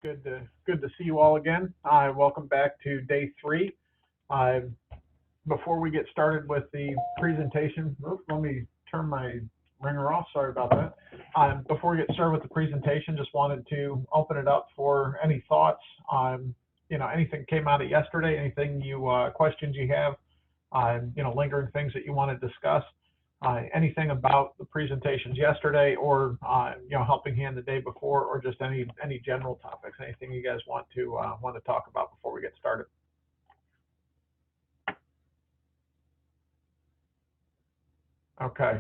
Good to see you all again. Welcome back to day 3. Before we get started with the presentation, let me turn my ringer off. Sorry about that. Before we get started with the presentation, just wanted to open it up for any thoughts. Anything came out of yesterday, anything questions you have, lingering things that you want to discuss. Anything about the presentations yesterday, or helping hand the day before, or just any general topics, anything you guys want to talk about before we get started. Okay,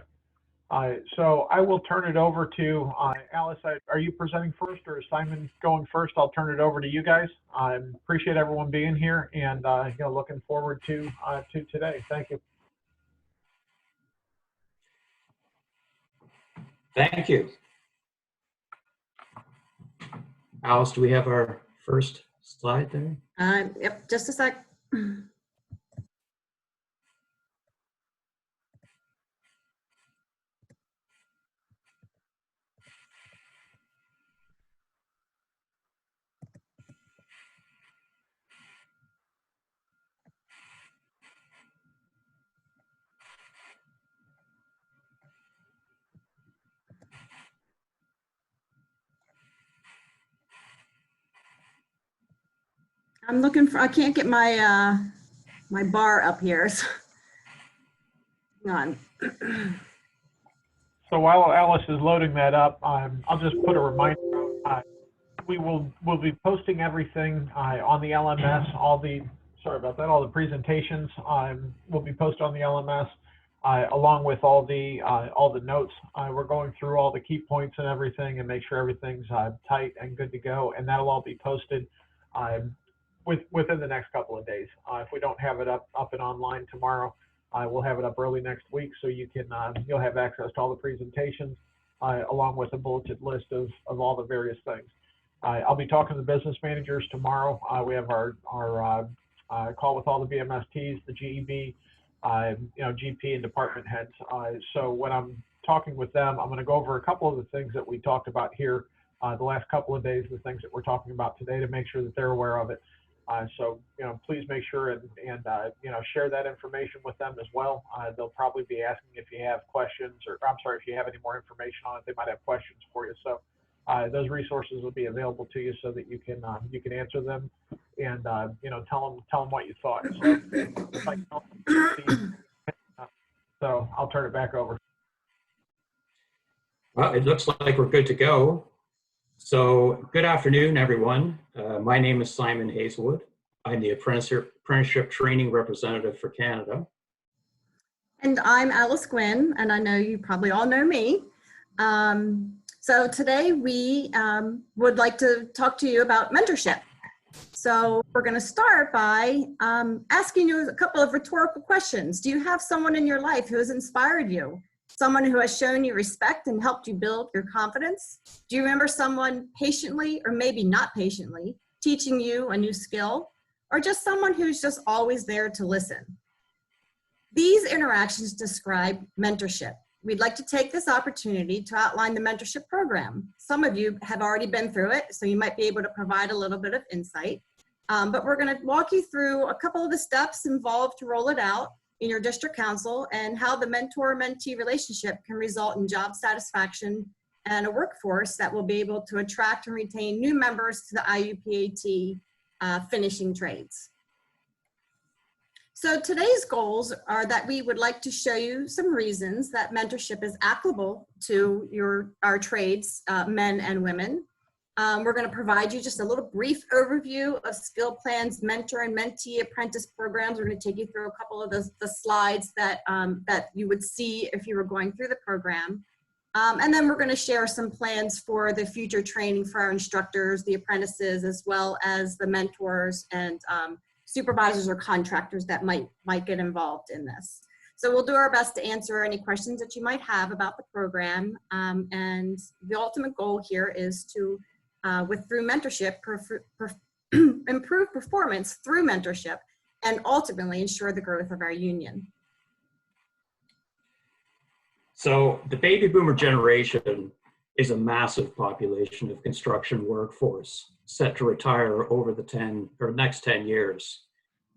so I will turn it over to Alice. Are you presenting first, or is Simon going first? I'll turn it over to you guys. I appreciate everyone being here, and looking forward to today. Thank you. Thank you. Alice, do we have our first slide there? Yep, just a sec. I'm looking for, I can't get my my bar up here. So hang on. So while Alice is loading that up, I'll just put a reminder out. We'll be posting everything on the LMS. All the presentations will be posted on the LMS, along with all the notes. We're going through all the key points and everything, and make sure everything's tight and good to go. And that'll all be posted within the next couple of days. If we don't have it up and online tomorrow, we'll have it up early next week, so you'll have access to all the presentations, along with a bulleted list of all the various things. I'll be talking to the business managers tomorrow. We have our call with all the BMSTs, the GEB, GP, and department heads. So when I'm talking with them, I'm going to go over a couple of the things that we talked about here the last couple of days, the things that we're talking about today, to make sure that they're aware of it. So please make sure and share that information with them as well. They'll probably be asking if you have questions, or if you have any more information on it, they might have questions for you. So those resources will be available to you, so that you can answer them, and tell them what you thought. So I'll turn it back over. Well, it looks like we're good to go. So good afternoon, everyone. My name is Simon Hazelwood. I'm the Apprenticeship Training Representative for Canada. And I'm Alice Gwynn, and I know you probably all know me. So today we would like to talk to you about mentorship. So we're going to start by asking you a couple of rhetorical questions. Do you have someone in your life who has inspired you? Someone who has shown you respect and helped you build your confidence? Do you remember someone patiently, or maybe not patiently, teaching you a new skill? Or just someone who's just always there to listen? These interactions describe mentorship. We'd like to take this opportunity to outline the mentorship program. Some of you have already been through it, so you might be able to provide a little bit of insight. But we're going to walk you through a couple of the steps involved to roll it out in your district council, and how the mentor-mentee relationship can result in job satisfaction and a workforce that will be able to attract and retain new members to the IUPAT finishing trades. So today's goals are that we would like to show you some reasons that mentorship is applicable to our trades, men and women. We're going to provide you just a little brief overview of Skill Plan's mentor and mentee apprentice programs. We're going to take you through a couple of the slides that you would see if you were going through the program. And then we're going to share some plans for the future training for our instructors, the apprentices, as well as the mentors and supervisors or contractors that might get involved in this. So we'll do our best to answer any questions that you might have about the program. And the ultimate goal here is to through mentorship, improve performance through mentorship, and ultimately ensure the growth of our union. So the baby boomer generation is a massive population of construction workforce. set to retire over the next 10 years.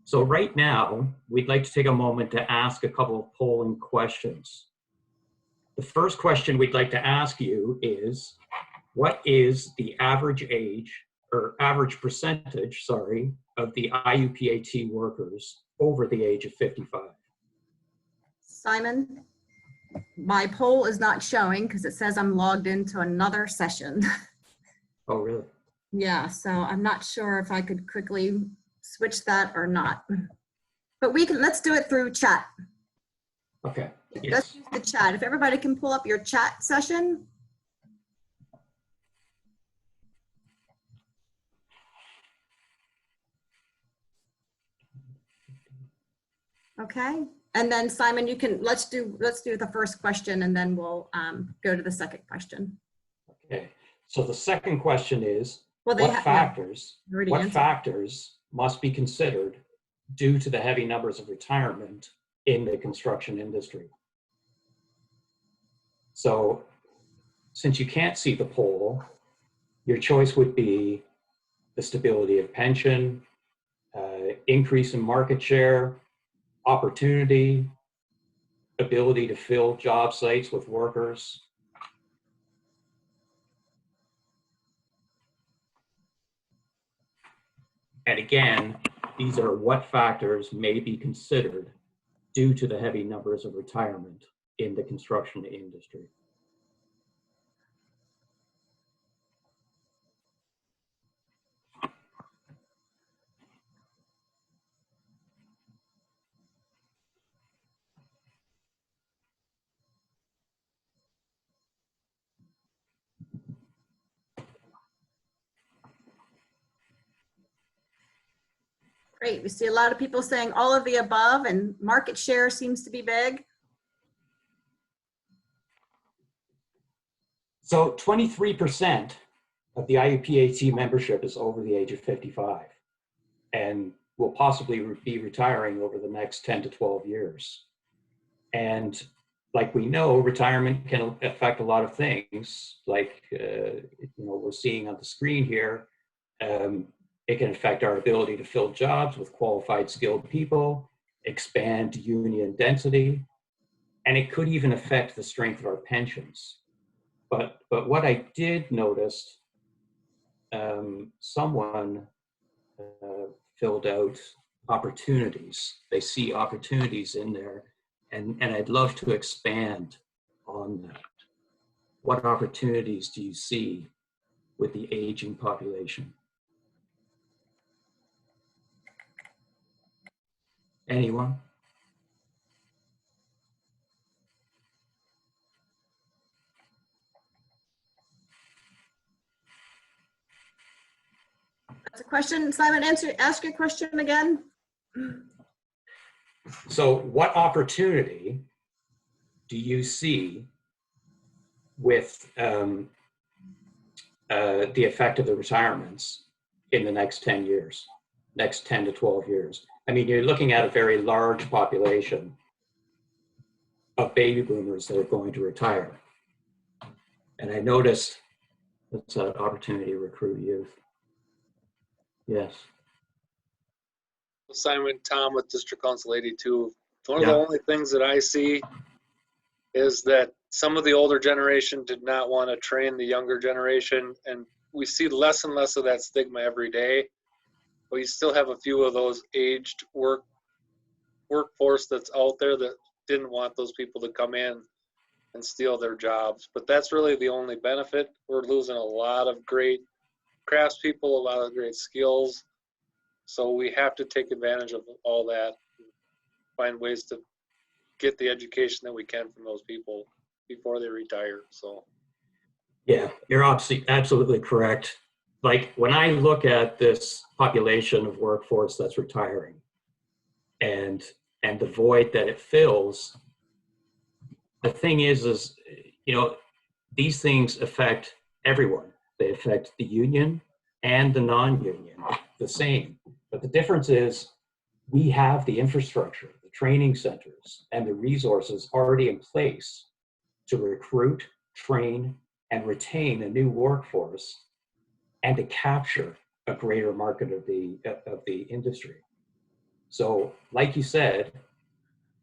So right now, we'd like to take a moment to ask a couple of polling questions. The first question we'd like to ask you is, what is the average age, or average percentage, sorry, of the IUPAT workers over the age of 55? Simon, my poll is not showing because it says I'm logged into another session. Oh, really? Yeah, so I'm not sure if I could quickly switch that or not. But let's do it through chat. Okay. Let's use the chat. If everybody can pull up your chat session. Okay, and then Simon, you can, let's do the first question and then we'll go to the second question. Okay, so the second question is, Well, what factors must be considered due to the heavy numbers of retirement in the construction industry? So since you can't see the poll, your choice would be the stability of pension, increase in market share, opportunity, ability to fill job sites with workers. And again, these are what factors may be considered due to the heavy numbers of retirement in the construction industry. Great, we see a lot of people saying all of the above, and market share seems to be big. So 23% of the IUPAT membership is over the age of 55 and will possibly be retiring over the next 10 to 12 years. And like we know, retirement can affect a lot of things, like we're seeing on the screen here. It can affect our ability to fill jobs with qualified, skilled people, expand union density, and it could even affect the strength of our pensions. But what I did notice, someone filled out opportunities. They see opportunities in there, and I'd love to expand on that. What opportunities do you see with the aging population? Anyone? That's a question. Simon, ask your question again. So what opportunity do you see with the effect of the retirements in the next 10 years, next 10 to 12 years? I mean, you're looking at a very large population of baby boomers that are going to retire. And I noticed that's an opportunity to recruit youth. Yes. Simon, Tom with District Council 82. One of the only things that I see is that some of the older generation did not want to train the younger generation, and we see less and less of that stigma every day. But you still have a few of those aged workforce that's out there that didn't want those people to come in and steal their jobs. But that's really the only benefit. We're losing a lot of great craftspeople, a lot of great skills. So we have to take advantage of all that, find ways to get the education that we can from those people before they retire. So yeah, you're absolutely correct. Like when I look at this population of workforce that's retiring and the void that it fills, the thing is, these things affect everyone. They affect the union and the non-union the same. But the difference is we have the infrastructure, the training centers, and the resources already in place to recruit, train, and retain a new workforce. and to capture a greater market of the industry. So like you said,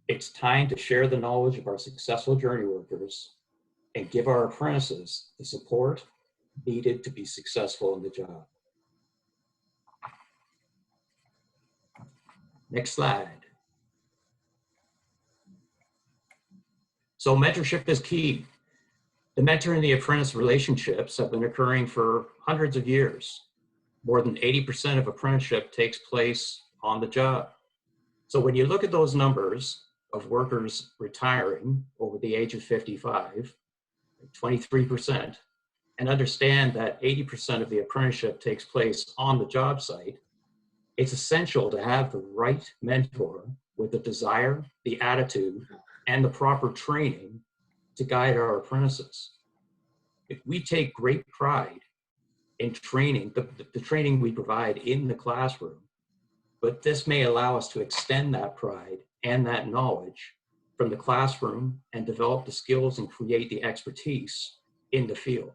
it's time to share the knowledge of our successful journey workers and give our apprentices the support needed to be successful in the job. Next slide. So mentorship is key. The mentor and the apprentice relationships have been occurring for hundreds of years. More than 80% of apprenticeship takes place on the job. So when you look at those numbers of workers retiring over the age of 55, 23%, and understand that 80% of the apprenticeship takes place on the job site, it's essential to have the right mentor with the desire, the attitude, and the proper training to guide our apprentices. If we take great pride in training, the training we provide in the classroom, but this may allow us to extend that pride and that knowledge from the classroom and develop the skills and create the expertise in the field.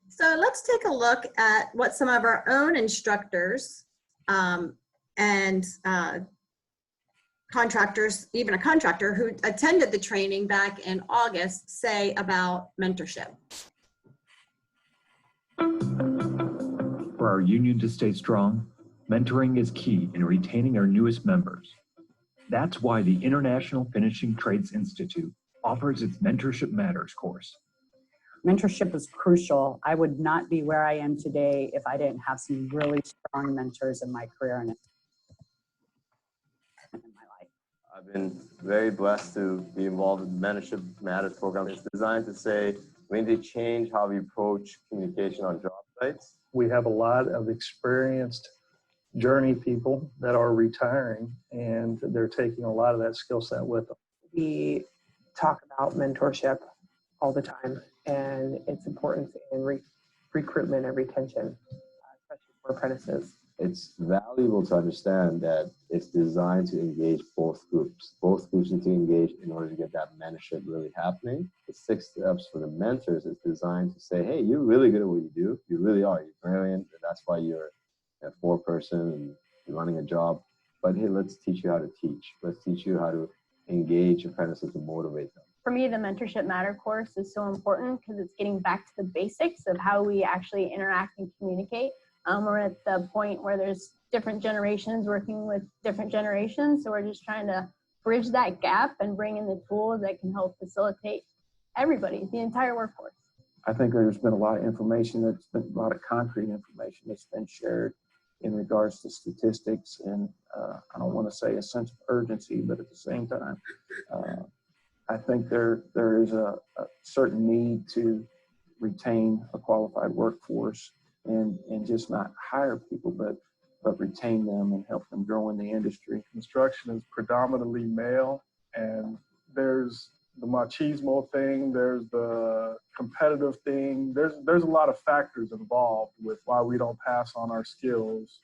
So let's take a look at what some of our own instructors and contractors, even a contractor who attended the training back in August, say about mentorship. For our union to stay strong, mentoring is key in retaining our newest members. That's why the International Finishing Trades Institute offers its Mentorship Matters course. Mentorship is crucial. I would not be where I am today if I didn't have some really strong mentors in my career and in my life. I've been very blessed to be involved in the Mentorship Matters program. It's designed to say we need to change how we approach communication on job sites. We have a lot of experienced journey people that are retiring, and they're taking a lot of that skill set with them. We talk about mentorship all the time and its importance in recruitment and retention, especially for apprentices. It's valuable to understand that it's designed to engage both groups. Both groups need to engage in order to get that mentorship really happening. The 6 steps for the mentors is designed to say, hey, you're really good at what you do. You really are. You're brilliant. That's why you're a 4-person and you're running a job. But hey, let's teach you how to teach. Let's teach you how to engage apprentices to motivate them. For me, the Mentorship Matter course is so important because it's getting back to the basics of how we actually interact and communicate. We're at the point where there's different generations working with different generations. So we're just trying to bridge that gap and bring in the tools that can help facilitate everybody, the entire workforce. I think there's been a lot of information that's been a lot of concrete information that's been shared in regards to statistics, and I don't want to say a sense of urgency, but at the same time, I think there is a certain need to retain a qualified workforce and just not hire people, but retain them and help them grow in the industry. Construction is predominantly male, and there's the machismo thing, there's the competitive thing, there's a lot of factors involved with why we don't pass on our skills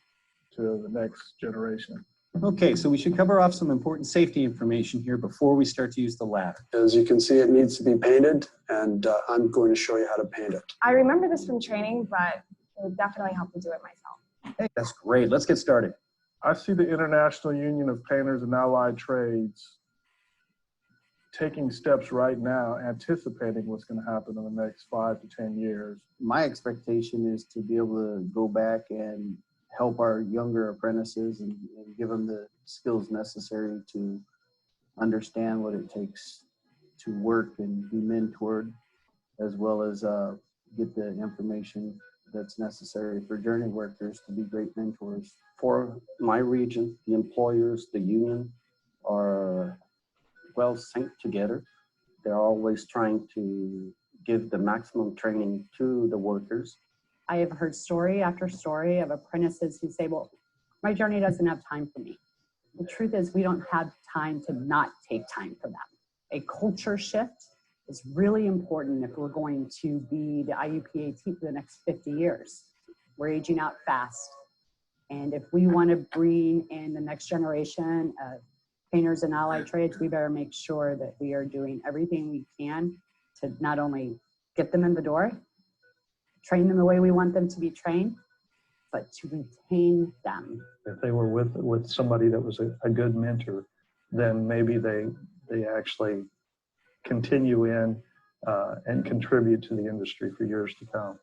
to the next generation. Okay, so we should cover off some important safety information here before we start to use the ladder. As you can see, it needs to be painted, and I'm going to show you how to paint it. I remember this from training, but it would definitely help to do it myself. Hey, that's great. Let's get started. I see the International Union of Painters and Allied Trades taking steps right now, anticipating what's going to happen in the next 5 to 10 years. My expectation is to be able to go back and help our younger apprentices and give them the skills necessary to understand what it takes to work and be mentored, as well as get the information that's necessary for journey workers to be great mentors. For my region, the employers, the union are well synced together. They're always trying to give the maximum training to the workers. I have heard story after story of apprentices who say, well, my journey doesn't have time for me. The truth is we don't have time to not take time for them. A culture shift is really important if we're going to be the IUPAT for the next 50 years. We're aging out fast. And if we want to bring in the next generation of painters and allied trades, we better make sure that we are doing everything we can to not only get them in the door, train them the way we want them to be trained, but to retain them. If they were with somebody that was a good mentor, then maybe they actually continue in and contribute to the industry for years to come.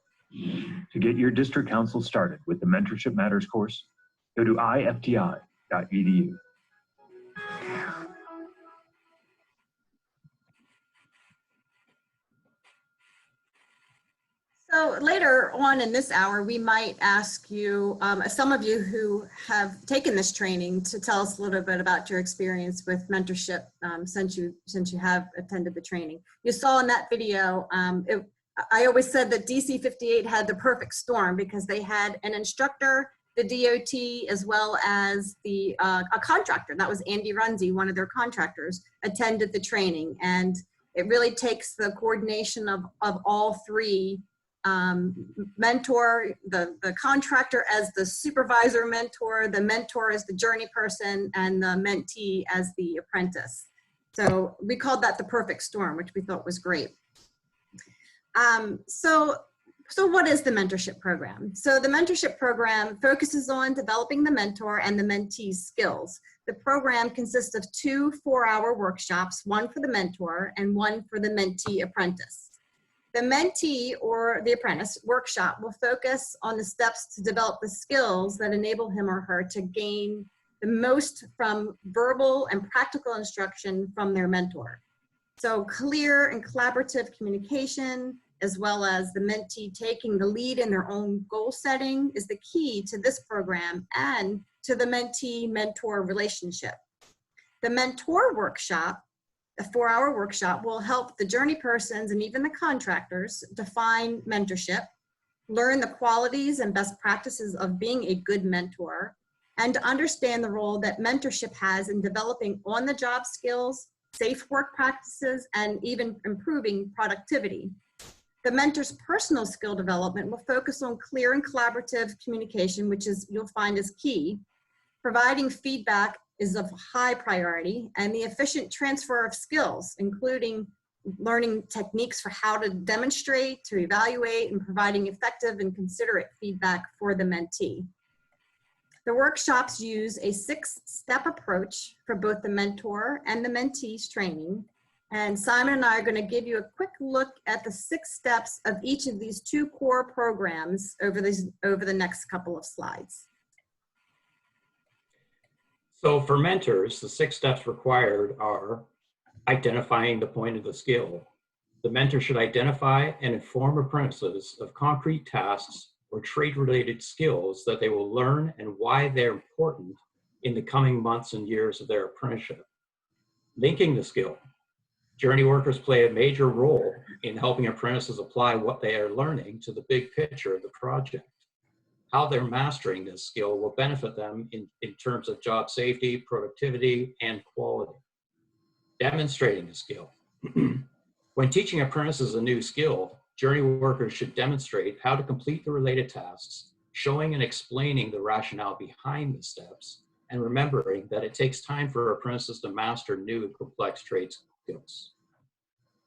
To get your district council started with the Mentorship Matters course, go to ifti.edu. So later on in this hour, we might ask you, some of you who have taken this training, to tell us a little bit about your experience with mentorship since you have attended the training. You saw in that video, I always said that DC 58 had the perfect storm because they had an instructor, the DOT, as well as a contractor. That was Andy Runze, one of their contractors, attended the training. And it really takes the coordination of all three, mentor, the contractor as the supervisor mentor, the mentor as the journey person, and the mentee as the apprentice. So we called that the perfect storm, which we thought was great. So what is the mentorship program? So the mentorship program focuses on developing the mentor and the mentee's skills. The program consists of 2 4-hour workshops, one for the mentor and one for the mentee apprentice. The mentee or the apprentice workshop will focus on the steps to develop the skills that enable him or her to gain the most from verbal and practical instruction from their mentor. So clear and collaborative communication, as well as the mentee taking the lead in their own goal setting, is the key to this program and to the mentee-mentor relationship. The mentor workshop, a 4-hour workshop, will help the journey persons and even the contractors define mentorship, learn the qualities and best practices of being a good mentor, and to understand the role that mentorship has in developing on-the-job skills, safe work practices, and even improving productivity. The mentor's personal skill development will focus on clear and collaborative communication, which you'll find is key. Providing feedback is of high priority, and the efficient transfer of skills, including learning techniques for how to demonstrate, to evaluate, and providing effective and considerate feedback for the mentee. The workshops use a 6-step approach for both the mentor and the mentee's training. And Simon and I are going to give you a quick look at the 6 steps of each of these 2 core programs over the next couple of slides. So for mentors, the 6 steps required are identifying the point of the skill. The mentor should identify and inform apprentices of concrete tasks or trade-related skills that they will learn and why they're important in the coming months and years of their apprenticeship. Linking the skill. Journey workers play a major role in helping apprentices apply what they are learning to the big picture of the project. How they're mastering this skill will benefit them in terms of job safety, productivity, and quality. Demonstrating the skill. When teaching apprentices a new skill, journey workers should demonstrate how to complete the related tasks, showing and explaining the rationale behind the steps, and remembering that it takes time for apprentices to master new and complex trade skills.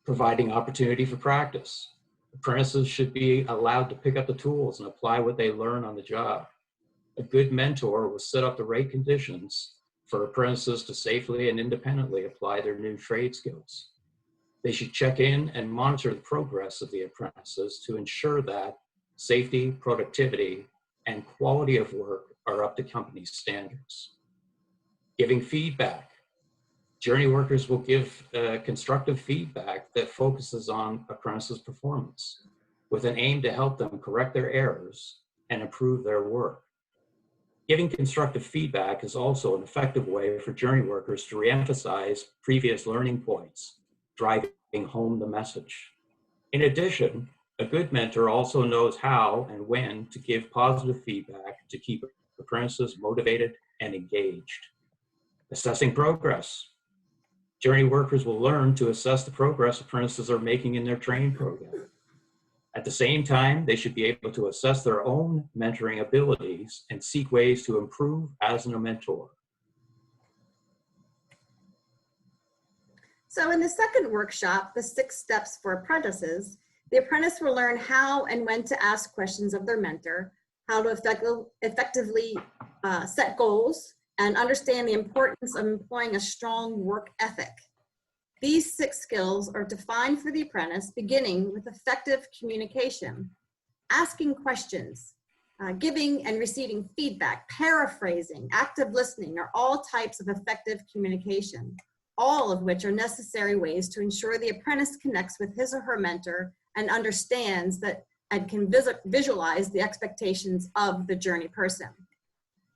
Providing opportunity for practice. Apprentices should be allowed to pick up the tools and apply what they learn on the job. A good mentor will set up the right conditions for apprentices to safely and independently apply their new trade skills. They should check in and monitor the progress of the apprentices to ensure that safety, productivity, and quality of work are up to company standards. Giving feedback. Journey workers will give constructive feedback that focuses on apprentices' performance with an aim to help them correct their errors and improve their work. Giving constructive feedback is also an effective way for journey workers to reemphasize previous learning points, driving home the message. In addition, a good mentor also knows how and when to give positive feedback to keep apprentices motivated and engaged. Assessing progress. Journey workers will learn to assess the progress apprentices are making in their training program. At the same time, they should be able to assess their own mentoring abilities and seek ways to improve as a mentor. So in the second workshop, the 6 steps for apprentices, the apprentice will learn how and when to ask questions of their mentor, how to effectively set goals, and understand the importance of employing a strong work ethic. These 6 skills are defined for the apprentice, beginning with effective communication, asking questions, giving and receiving feedback, paraphrasing, active listening are all types of effective communication, all of which are necessary ways to ensure the apprentice connects with his or her mentor and understands that and can visualize the expectations of the journey person.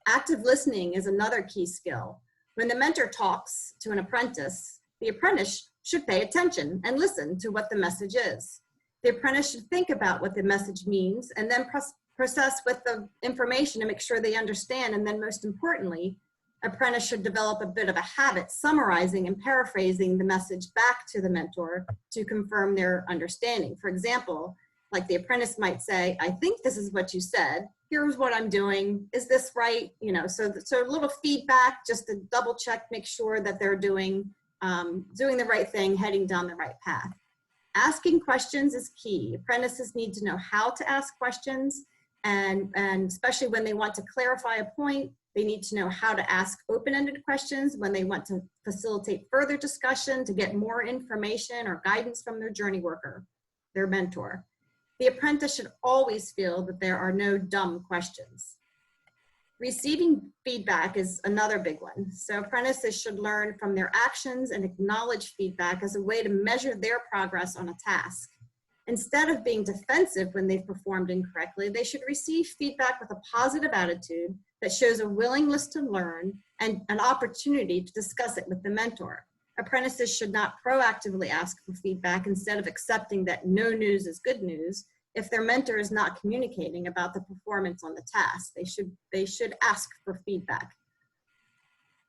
Active listening is another key skill. When the mentor talks to an apprentice, the apprentice should pay attention and listen to what the message is. The apprentice should think about what the message means and then process with the information to make sure they understand. And then most importantly, apprentice should develop a bit of a habit summarizing and paraphrasing the message back to the mentor to confirm their understanding. For example, like the apprentice might say, I think this is what you said. Here's what I'm doing. Is this right? You know, so a little feedback just to double check, make sure that they're doing the right thing, heading down the right path. Asking questions is key. Apprentices need to know how to ask questions, and especially when they want to clarify a point, they need to know how to ask open-ended questions when they want to facilitate further discussion, to get more information or guidance from their journey worker, their mentor. The apprentice should always feel that there are no dumb questions. Receiving feedback is another big one. So apprentices should learn from their actions and acknowledge feedback as a way to measure their progress on a task. Instead of being defensive when they've performed incorrectly, they should receive feedback with a positive attitude that shows a willingness to learn and an opportunity to discuss it with the mentor. Apprentices should not proactively ask for feedback instead of accepting that no news is good news. If their mentor is not communicating about the performance on the task, they should ask for feedback.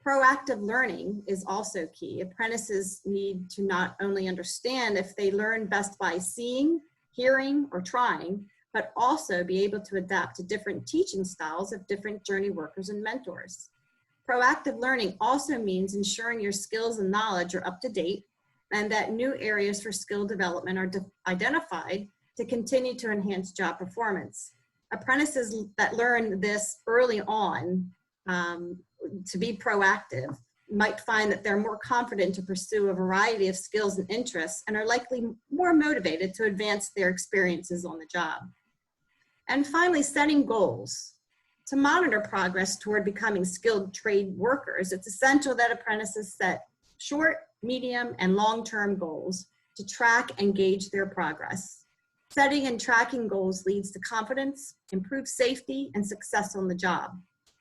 Proactive learning is also key. Apprentices need to not only understand if they learn best by seeing, hearing, or trying, but also be able to adapt to different teaching styles of different journey workers and mentors. Proactive learning also means ensuring your skills and knowledge are up to date and that new areas for skill development are identified to continue to enhance job performance. Apprentices that learn this early on to be proactive might find that they're more confident to pursue a variety of skills and interests and are likely more motivated to advance their experiences on the job. And finally, setting goals. To monitor progress toward becoming skilled trade workers, it's essential that apprentices set short, medium, and long-term goals to track and gauge their progress. Setting and tracking goals leads to confidence, improved safety, and success on the job.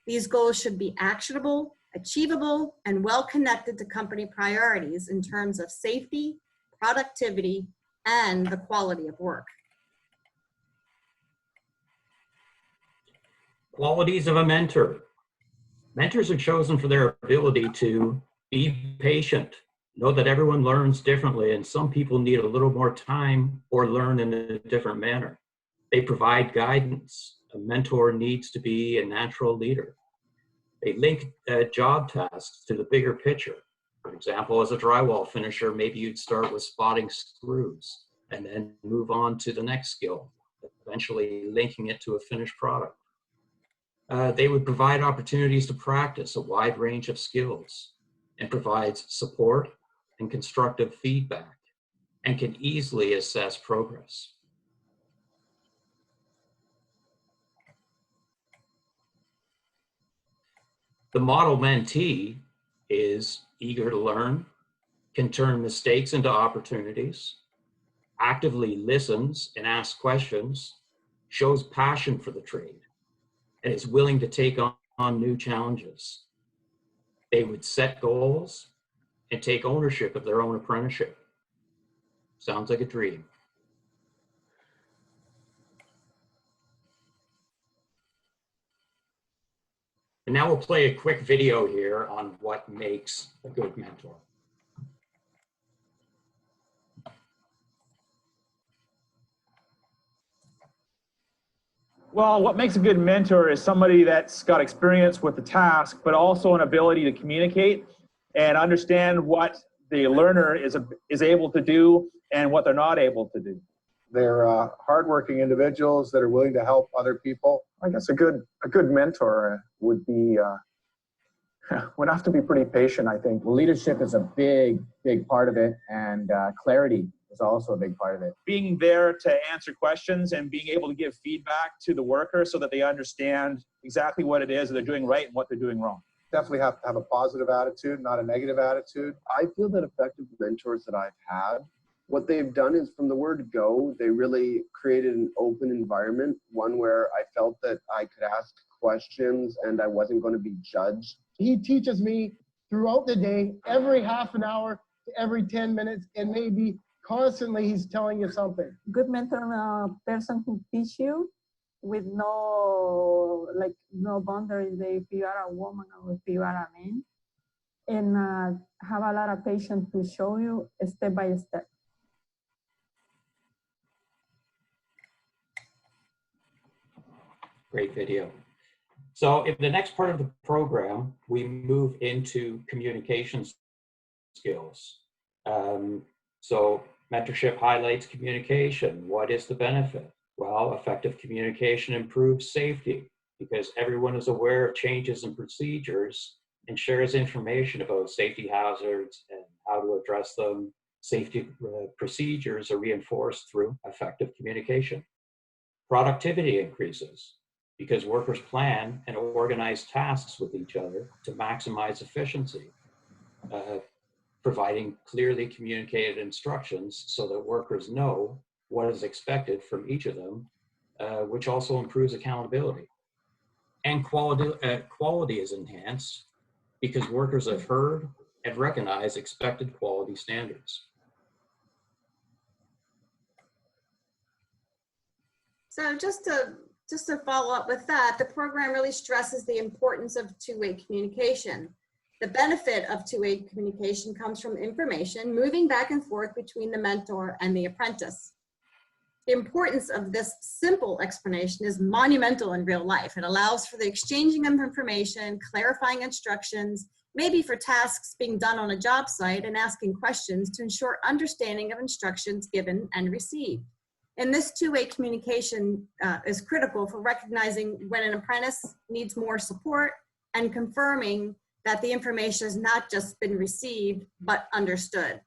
These goals should be actionable, achievable, and well-connected to company priorities in terms of safety, productivity, and the quality of work. Qualities of a mentor. Mentors are chosen for their ability to be patient, know that everyone learns differently and some people need a little more time or learn in a different manner. They provide guidance. A mentor needs to be a natural leader. They link job tasks to the bigger picture. For example, as a drywall finisher, maybe you'd start with spotting screws and then move on to the next skill, eventually linking it to a finished product. They would provide opportunities to practice a wide range of skills and provides support and constructive feedback and can easily assess progress. The model mentee is eager to learn, can turn mistakes into opportunities, actively listens and asks questions, shows passion for the trade, and is willing to take on new challenges. They would set goals and take ownership of their own apprenticeship. Sounds like a dream. And now we'll play a quick video here on what makes a good mentor. Well, what makes a good mentor is somebody that's got experience with the task, but also an ability to communicate and understand what the learner is able to do and what they're not able to do. They're hardworking individuals that are willing to help other people. I guess a good mentor would be would have to be pretty patient, I think. Leadership is a big part of it, and clarity is also a big part of it. Being there to answer questions and being able to give feedback to the worker so that they understand exactly what it is that they're doing right and what they're doing wrong. Definitely have to have a positive attitude, not a negative attitude. I feel that effective mentors that I've had, what they've done is from the word go, they really created an open environment, one where I felt that I could ask questions and I wasn't going to be judged. He teaches me throughout the day, every half an hour to every 10 minutes, and maybe constantly he's telling you something. Good mentor, a person who teach you with no boundaries if you are a woman or if you are a man, and have a lot of patience to show you step by step. Great video. So in the next part of the program, we move into communication skills. So mentorship highlights communication. What is the benefit? Well, effective communication improves safety because everyone is aware of changes in procedures and shares information about safety hazards and how to address them. Safety procedures are reinforced through effective communication. Productivity increases because workers plan and organize tasks with each other to maximize efficiency, providing clearly communicated instructions so that workers know what is expected from each of them, which also improves accountability. And quality is enhanced because workers have heard and recognize expected quality standards. So just to follow up with that, the program really stresses the importance of two-way communication. The benefit of two-way communication comes from information moving back and forth between the mentor and the apprentice. The importance of this simple explanation is monumental in real life. It allows for the exchanging of information, clarifying instructions, maybe for tasks being done on a job site, and asking questions to ensure understanding of instructions given and received. And this two-way communication is critical for recognizing when an apprentice needs more support and confirming that the information has not just been received, but understood.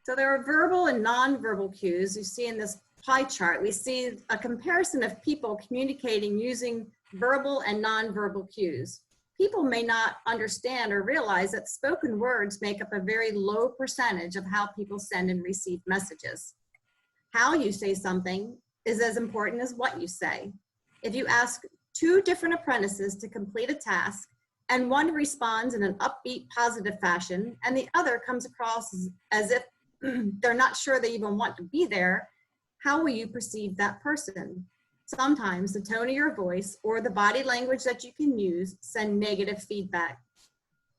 So there are verbal and nonverbal cues. You see in this pie chart, we see a comparison of people communicating using verbal and nonverbal cues. People may not understand or realize that spoken words make up a very low percentage of how people send and receive messages. How you say something is as important as what you say. If you ask two different apprentices to complete a task and one responds in an upbeat, positive fashion, and the other comes across as if they're not sure they even want to be there, how will you perceive that person? Sometimes the tone of your voice or the body language that you can use send negative feedback.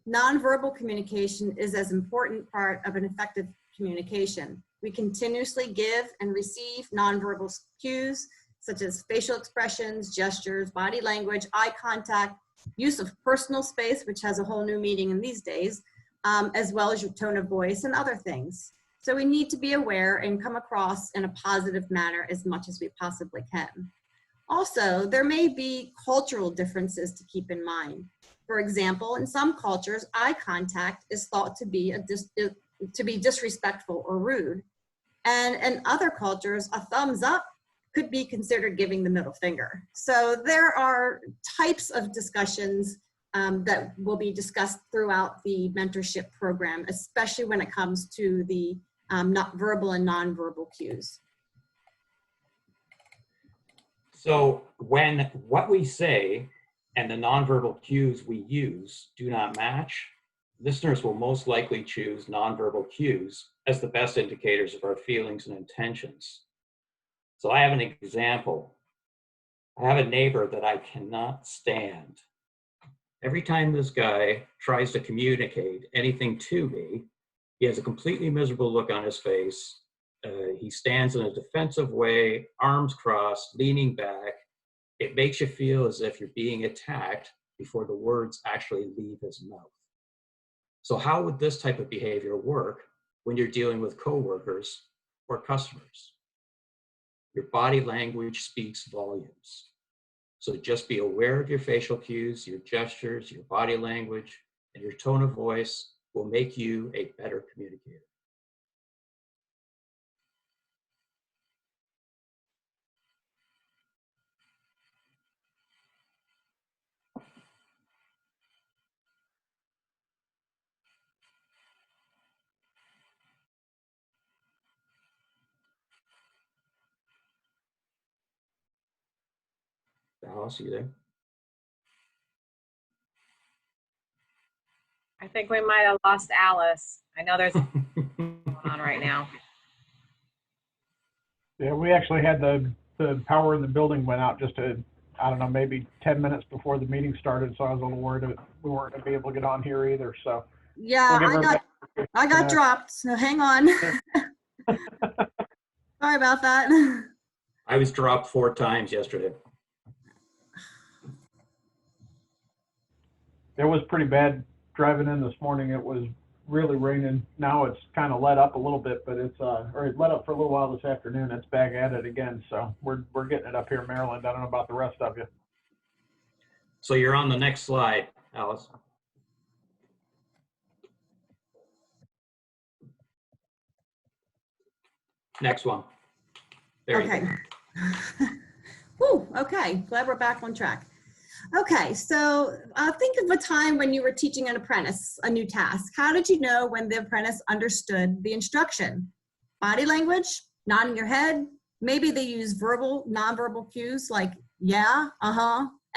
Nonverbal communication is as important part of an effective communication. We continuously give and receive nonverbal cues such as facial expressions, gestures, body language, eye contact, use of personal space, which has a whole new meaning in these days, as well as your tone of voice and other things. So we need to be aware and come across in a positive manner as much as we possibly can. Also, there may be cultural differences to keep in mind. For example, in some cultures, eye contact is thought to be disrespectful or rude. And in other cultures, a thumbs up could be considered giving the middle finger. So there are types of discussions that will be discussed throughout the mentorship program, especially when it comes to the not verbal and nonverbal cues. So when what we say and the nonverbal cues we use do not match, listeners will most likely choose nonverbal cues as the best indicators of our feelings and intentions. So I have an example. I have a neighbor that I cannot stand. Every time this guy tries to communicate anything to me, he has a completely miserable look on his face. He stands in a defensive way, arms crossed, leaning back. It makes you feel as if you're being attacked before the words actually leave his mouth. So how would this type of behavior work when you're dealing with coworkers or customers? Your body language speaks volumes. So just be aware of your facial cues, your gestures, your body language, and your tone of voice will make you a better communicator. Alice, you there? I think we might have lost Alice. I know there's going on right now. Yeah, we actually had the power in the building went out just I don't know, maybe 10 minutes before the meeting started, so I was a little worried that we weren't going to be able to get on here either. So Yeah, I got dropped, so hang on. Sorry about that. I was dropped 4 times yesterday. It was pretty bad driving in this morning. It was really raining. Now it's kind of let up a little bit, but it's or it let up for a little while this afternoon. It's back at it again. So we're getting it up here in Maryland. I don't know about the rest of you. So you're on the next slide, Alice. Next one. There okay. Whew, okay, glad we're back on track. Okay, so think of a time when you were teaching an apprentice a new task. How did you know when the apprentice understood the instruction? Body language, nodding your head. Maybe they use verbal, nonverbal cues like yeah,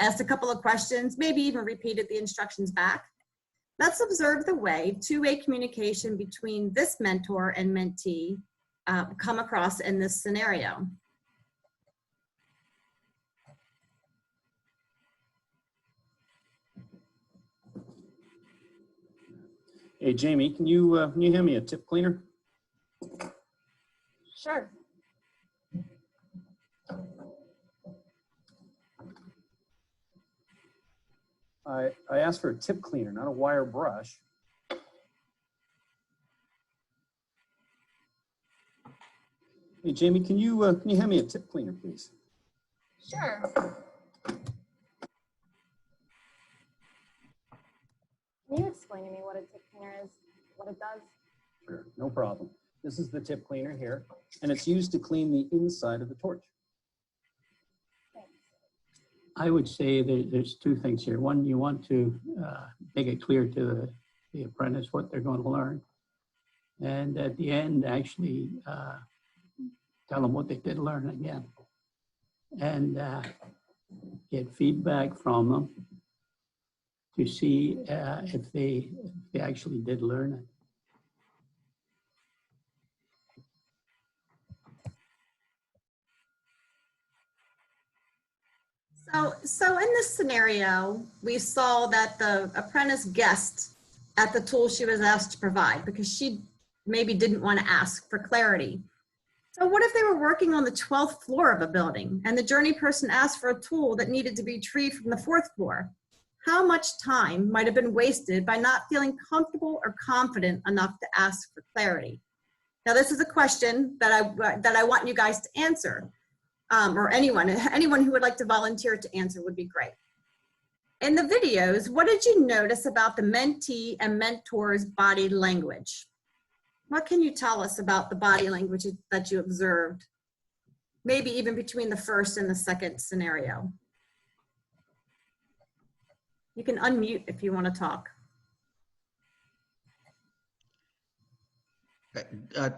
asked a couple of questions, maybe even repeated the instructions back. Let's observe the way two-way communication between this mentor and mentee come across in this scenario. Hey, Jamie, can you hand me a tip cleaner? Sure. I asked for a tip cleaner, not a wire brush. Hey, Jamie, can you hand me a tip cleaner, please? Sure. Can you explain to me what a tip cleaner is, what it does? Sure, no problem. This is the tip cleaner here, and it's used to clean the inside of the torch. I would say there's 2 things here. One, you want to make it clear to the apprentice what they're going to learn. And at the end, actually tell them what they did learn again. And get feedback from them to see if they actually did learn it. So in this scenario, we saw that the apprentice guessed at the tool she was asked to provide because she maybe didn't want to ask for clarity. So what if they were working on the 12th floor of a building and the journey person asked for a tool that needed to be retrieved from the 4th floor? How much time might have been wasted by not feeling comfortable or confident enough to ask for clarity? Now, this is a question that I want you guys to answer. Or anyone who would like to volunteer to answer would be great. In the videos, what did you notice about the mentee and mentor's body language? What can you tell us about the body language that you observed? Maybe even between the first and the second scenario. You can unmute if you want to talk.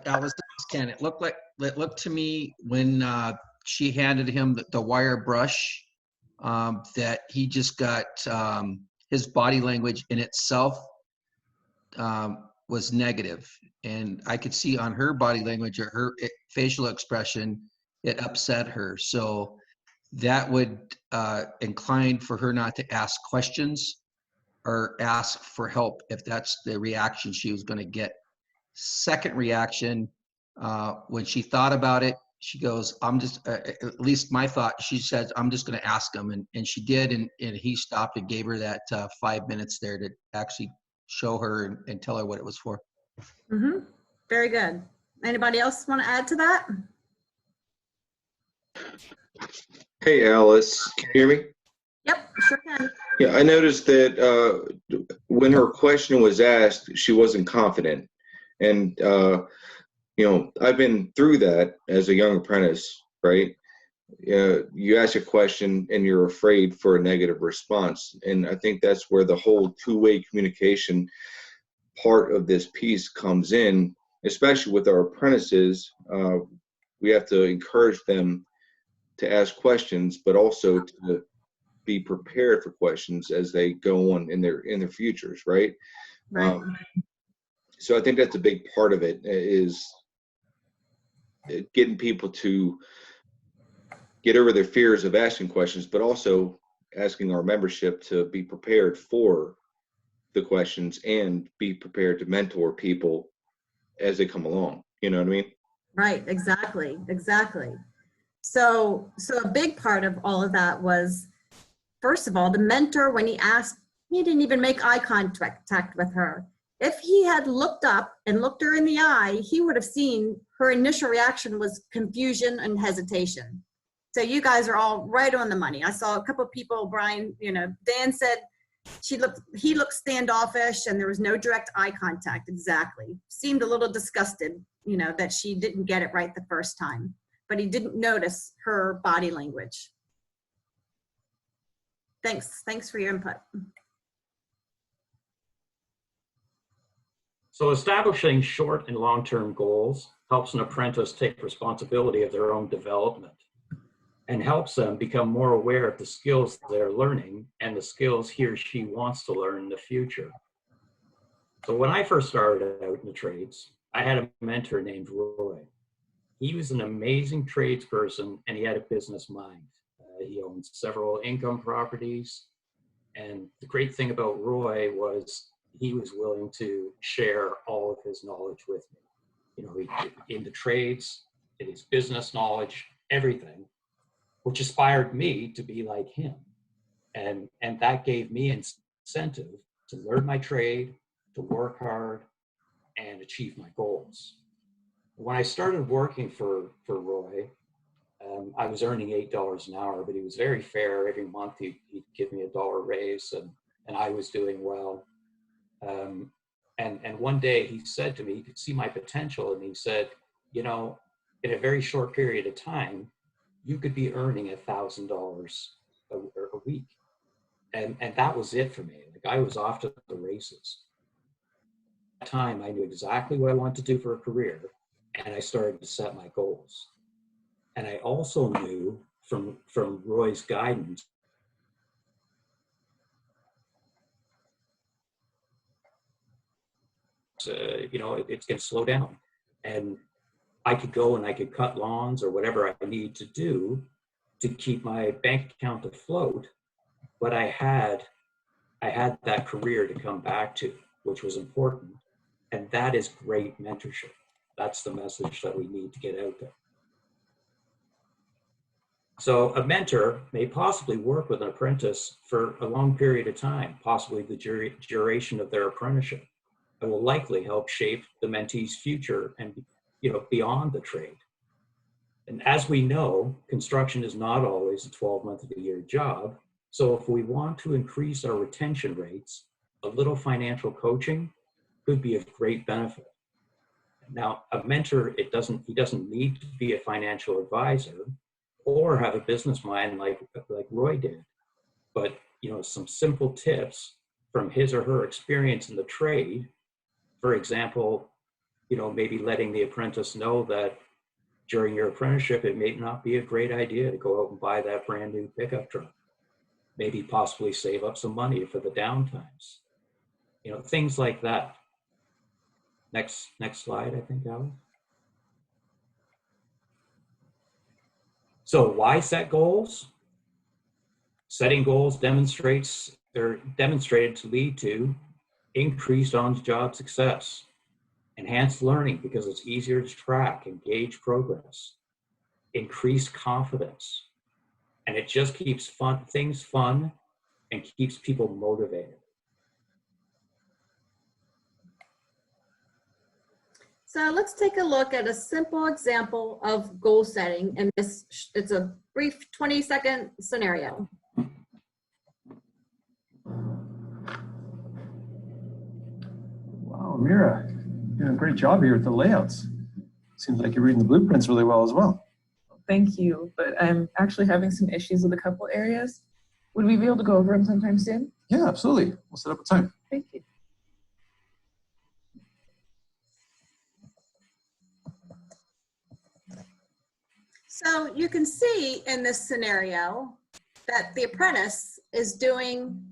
Alice, Ken, it looked to me when she handed him the wire brush that he just got his body language in itself was negative, and I could see on her body language or her facial expression it upset her. So that would incline for her not to ask questions or ask for help if that's the reaction she was going to get. Second reaction, when she thought about it, she goes, I'm just, at least my thought, she said, I'm just going to ask him. And she did, and he stopped and gave her that 5 minutes there to actually show her and tell her what it was for. Mm-hmm. Very good. Anybody else want to add to that? Hey, Alice, can you hear me? Yep, sure can. Yeah, I noticed that when her question was asked, she wasn't confident. And, I've been through that as a young apprentice, right? You ask a question and you're afraid for a negative response. And I think that's where the whole two-way communication part of this piece comes in, especially with our apprentices. We have to encourage them to ask questions, but also to be prepared for questions as they go on in their futures, right? Right. So I think that's a big part of it, is getting people to get over their fears of asking questions, but also asking our membership to be prepared for the questions and be prepared to mentor people as they come along. You know what I mean? Right, exactly. So a big part of all of that was, first of all, the mentor, when he asked, he didn't even make eye contact with her. If he had looked up and looked her in the eye, he would have seen her initial reaction was confusion and hesitation. So you guys are all right on the money. I saw a couple of people, Brian, Dan said he looked standoffish and there was no direct eye contact. Exactly. Seemed a little disgusted, that she didn't get it right the first time, but he didn't notice her body language. Thanks for your input. So establishing short and long-term goals helps an apprentice take responsibility of their own development and helps them become more aware of the skills they're learning and the skills he or she wants to learn in the future. So when I first started out in the trades, I had a mentor named Roy. He was an amazing tradesperson and he had a business mind. He owned several income properties. And the great thing about Roy was he was willing to share all of his knowledge with me. In the trades, in his business knowledge, everything, which inspired me to be like him. And that gave me incentive to learn my trade, to work hard, and achieve my goals. When I started working for Roy, I was earning $8 an hour, but he was very fair. Every month he'd give me $1 raise, and I was doing well. And one day he said to me, he could see my potential, and he said, in a very short period of time, you could be earning $1,000 a week. And that was it for me. Like, I was off to the races. At that time, I knew exactly what I wanted to do for a career, and I started to set my goals. And I also knew from Roy's guidance, it's going to slow down. And I could go and I could cut lawns or whatever I need to do to keep my bank account afloat. But I had that career to come back to, which was important. And that is great mentorship. That's the message that we need to get out there. So a mentor may possibly work with an apprentice for a long period of time, possibly the duration of their apprenticeship. It will likely help shape the mentee's future and beyond the trade. And as we know, construction is not always a 12-month-of-the-year job. So if we want to increase our retention rates, a little financial coaching could be of great benefit. Now, a mentor, he doesn't need to be a financial advisor or have a business mind like Roy did. But, some simple tips from his or her experience in the trade, for example, maybe letting the apprentice know that during your apprenticeship, it may not be a great idea to go out and buy that brand new pickup truck. Maybe possibly save up some money for the downtimes. Things like that. Next slide, I think, Alex. So why set goals? Setting goals demonstrated to lead to increased on-the-job success, enhanced learning because it's easier to track and gauge progress, increased confidence, and it just keeps things fun and keeps people motivated. So let's take a look at a simple example of goal setting. And it's a brief 20-second scenario. Wow, Mira, you're doing a great job here with the layouts. Seems like you're reading the blueprints really well as well. Thank you, but I'm actually having some issues with a couple areas. Would we be able to go over them sometime soon? Yeah, absolutely. We'll set up a time. Thank you. So you can see in this scenario that the apprentice is doing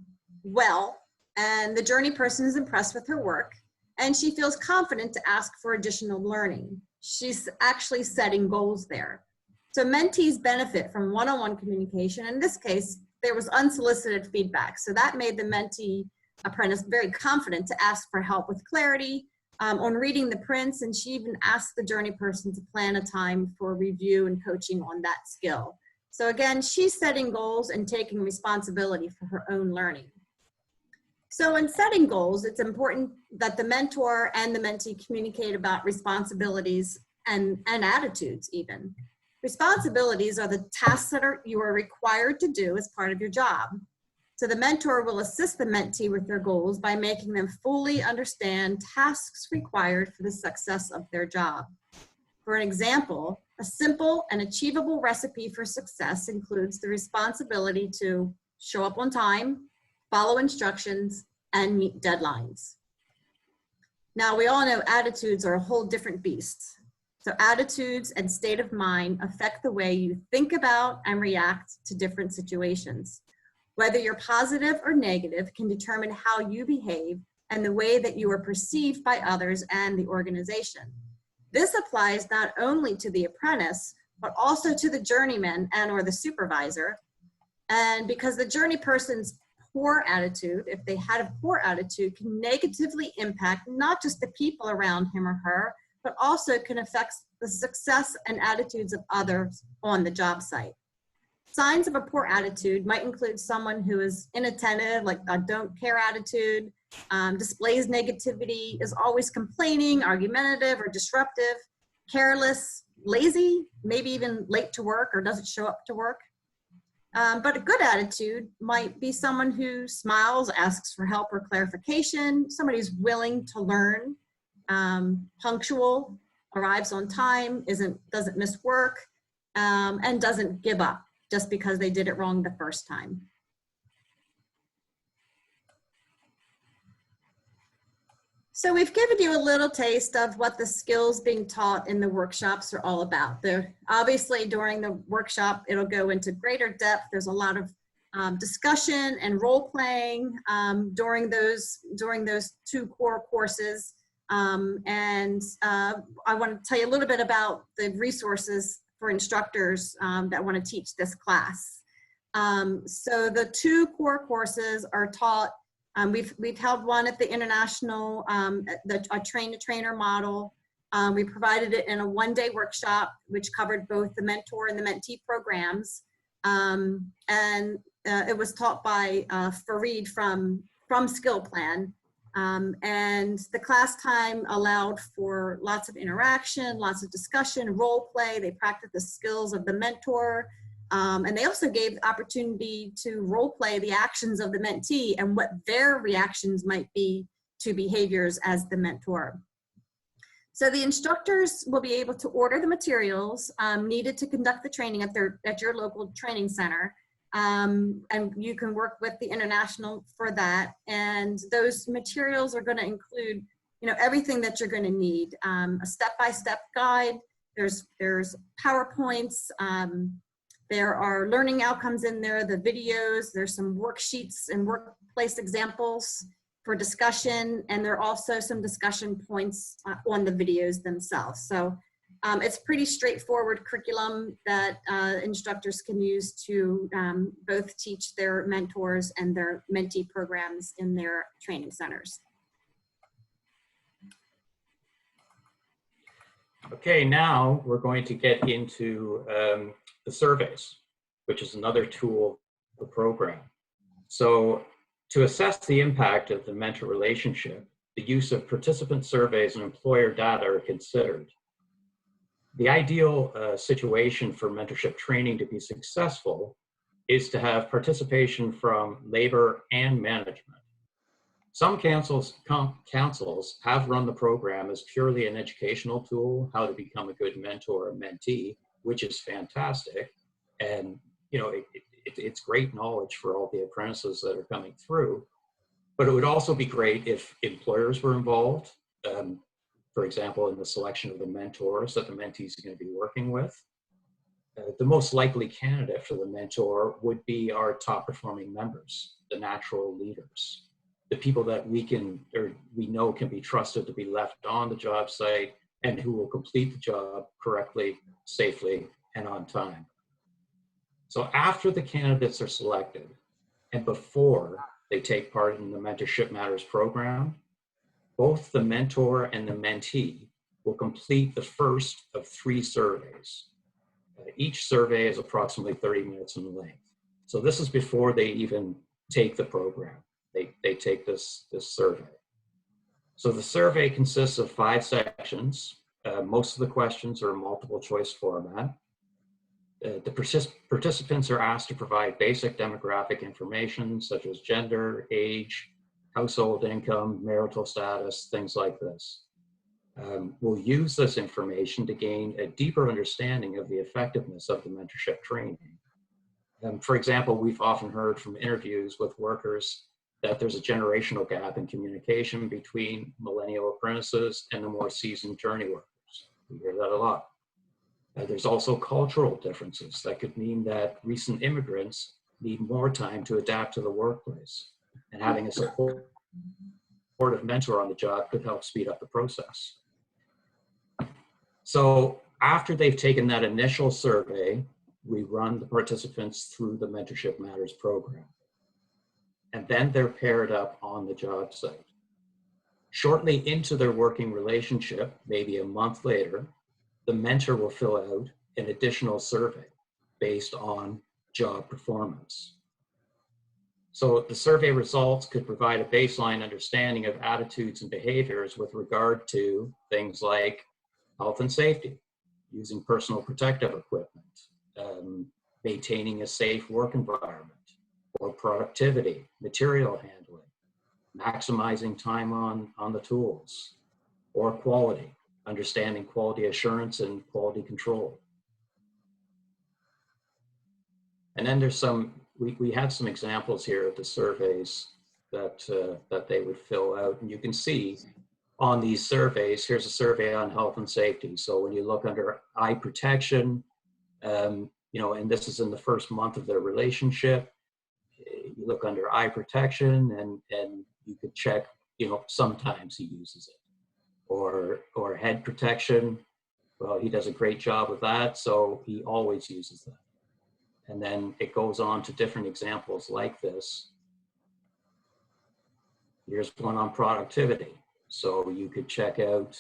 well and the journey person is impressed with her work and she feels confident to ask for additional learning. She's actually setting goals there. So mentees benefit from one-on-one communication. In this case, there was unsolicited feedback. So that made the mentee apprentice very confident to ask for help with clarity on reading the prints, and she even asked the journey person to plan a time for review and coaching on that skill. So again, she's setting goals and taking responsibility for her own learning. So in setting goals, it's important that the mentor and the mentee communicate about responsibilities and attitudes even. Responsibilities are the tasks that you are required to do as part of your job. So the mentor will assist the mentee with their goals by making them fully understand tasks required for the success of their job. For an example, a simple and achievable recipe for success includes the responsibility to show up on time, follow instructions, and meet deadlines. Now, we all know attitudes are a whole different beast. So attitudes and state of mind affect the way you think about and react to different situations. Whether you're positive or negative can determine how you behave and the way that you are perceived by others and the organization. This applies not only to the apprentice, but also to the journeyman and or the supervisor. And because the journey person's poor attitude, if they had a poor attitude, can negatively impact not just the people around him or her, but also can affect the success and attitudes of others on the job site. Signs of a poor attitude might include someone who is inattentive, like a don't care attitude, displays negativity, is always complaining, argumentative, or disruptive, careless, lazy, maybe even late to work or doesn't show up to work. But a good attitude might be someone who smiles, asks for help or clarification, somebody who's willing to learn, punctual, arrives on time, doesn't miss work, and doesn't give up just because they did it wrong the first time. So we've given you a little taste of what the skills being taught in the workshops are all about. Obviously, during the workshop, it'll go into greater depth. There's a lot of discussion and role playing during those 2 core courses. I want to tell you a little bit about the resources for instructors that want to teach this class. So the 2 core courses are taught. We've held one at the international, a train-to-trainer model. We provided it in a 1-day workshop, which covered both the mentor and the mentee programs. It was taught by Fareed from Skill Plan. And the class time allowed for lots of interaction, lots of discussion, role play. They practiced the skills of the mentor. And they also gave the opportunity to role play the actions of the mentee and what their reactions might be to behaviors as the mentor. So the instructors will be able to order the materials needed to conduct the training at your local training center. And you can work with the international for that. And those materials are going to include, everything that you're going to need. A step-by-step guide. There's PowerPoints. There are learning outcomes in there, the videos. There's some worksheets and workplace examples for discussion. And there are also some discussion points on the videos themselves. So it's pretty straightforward curriculum that instructors can use to both teach their mentors and their mentee programs in their training centers. Okay, now we're going to get into the surveys, which is another tool of the program. So to assess the impact of the mentor relationship, the use of participant surveys and employer data are considered. The ideal situation for mentorship training to be successful is to have participation from labor and management. Some councils have run the program as purely an educational tool, how to become a good mentor or mentee, which is fantastic. And you know, it's great knowledge for all the apprentices that are coming through. But it would also be great if employers were involved, for example, in the selection of the mentors that the mentees are going to be working with. The most likely candidate for the mentor would be our top performing members, the natural leaders, the people that we know can be trusted to be left on the job site and who will complete the job correctly, safely, and on time. So after the candidates are selected and before they take part in the Mentorship Matters program, both the mentor and the mentee will complete the first of 3 surveys. Each survey is approximately 30 minutes in length. So this is before they even take the program. They take this survey. So the survey consists of 5 sections. Most of the questions are in multiple choice format. The participants are asked to provide basic demographic information such as gender, age, household income, marital status, things like this. We'll use this information to gain a deeper understanding of the effectiveness of the mentorship training. For example, we've often heard from interviews with workers that there's a generational gap in communication between millennial apprentices and the more seasoned journey workers. We hear that a lot. There's also cultural differences that could mean that recent immigrants need more time to adapt to the workplace, and having a supportive mentor on the job could help speed up the process. So after they've taken that initial survey, we run the participants through the Mentorship Matters program. And then they're paired up on the job site. Shortly into their working relationship, maybe a month later, the mentor will fill out an additional survey based on job performance. So the survey results could provide a baseline understanding of attitudes and behaviors with regard to things like health and safety, using personal protective equipment, maintaining a safe work environment, or productivity, material handling, maximizing time on the tools, or quality, understanding quality assurance and quality control. And then there's we have some examples here of the surveys that they would fill out. And you can see on these surveys, here's a survey on health and safety. So when you look under eye protection, you know, and this is in the first month of their relationship, you look under eye protection and you could check, you know, sometimes he uses it. Or head protection, well, he does a great job with that, so he always uses that. And then it goes on to different examples like this. Here's one on productivity. So you could check out,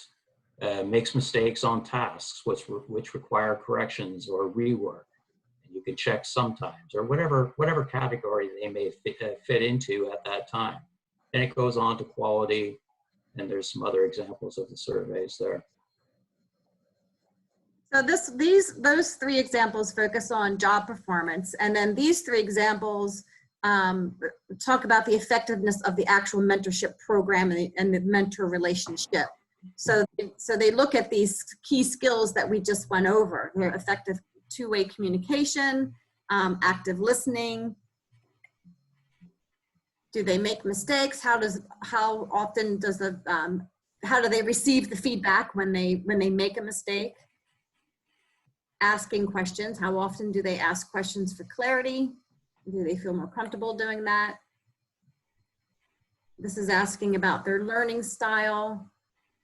makes mistakes on tasks which require corrections or rework. And you can check sometimes, or whatever category they may fit into at that time. And it goes on to quality, and there's some other examples of the surveys there. So those 3 examples focus on job performance, and then these 3 examples talk about the effectiveness of the actual mentorship program and the mentor relationship. So they look at these key skills that we just went over: their effective 2-way communication, active listening. Do they make mistakes? How often does how do they receive the feedback when they make a mistake? Asking questions. How often do they ask questions for clarity? Do they feel more comfortable doing that? This is asking about their learning style,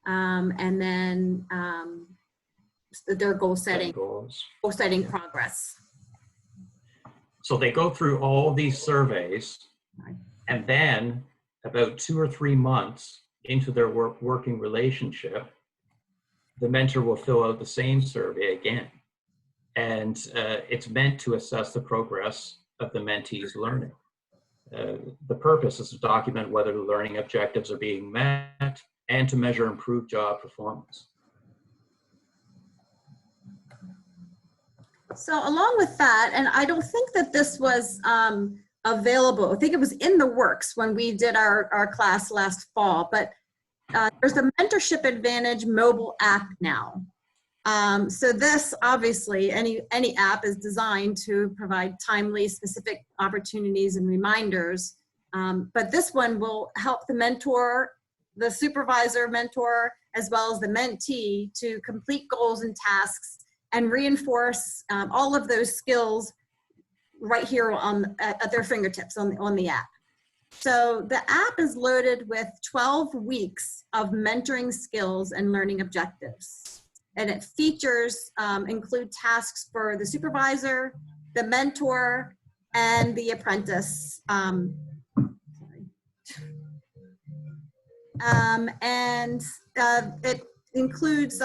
and then their goal setting progress. So they go through all these surveys, and then about 2 or 3 months into their working relationship, the mentor will fill out the same survey again. And it's meant to assess the progress of the mentee's learning. The purpose is to document whether the learning objectives are being met and to measure improved job performance. So along with that, and I don't think that this was available, I think it was in the works when we did our class last fall, but there's the Mentorship Advantage mobile app now. So this, obviously, any app is designed to provide timely, specific opportunities and reminders. But this one will help the mentor, the supervisor mentor, as well as the mentee to complete goals and tasks and reinforce all of those skills right here at their fingertips on the app. So the app is loaded with 12 weeks of mentoring skills and learning objectives. And it features, include tasks for the supervisor, the mentor, and the apprentice. It includes,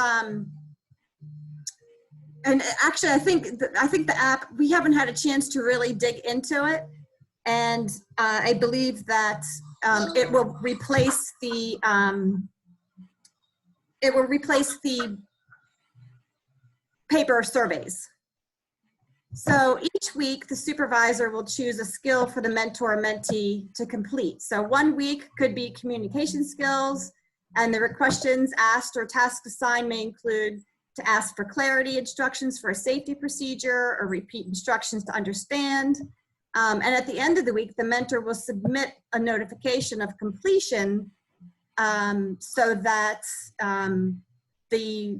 and actually I think the app, we haven't had a chance to really dig into it. And I believe that it will replace the paper surveys. So each week, the supervisor will choose a skill for the mentor or mentee to complete. So 1 week could be communication skills, and the questions asked or tasks assigned may include to ask for clarity, instructions for a safety procedure, or repeat instructions to understand. And at the end of the week, the mentor will submit a notification of completion so that the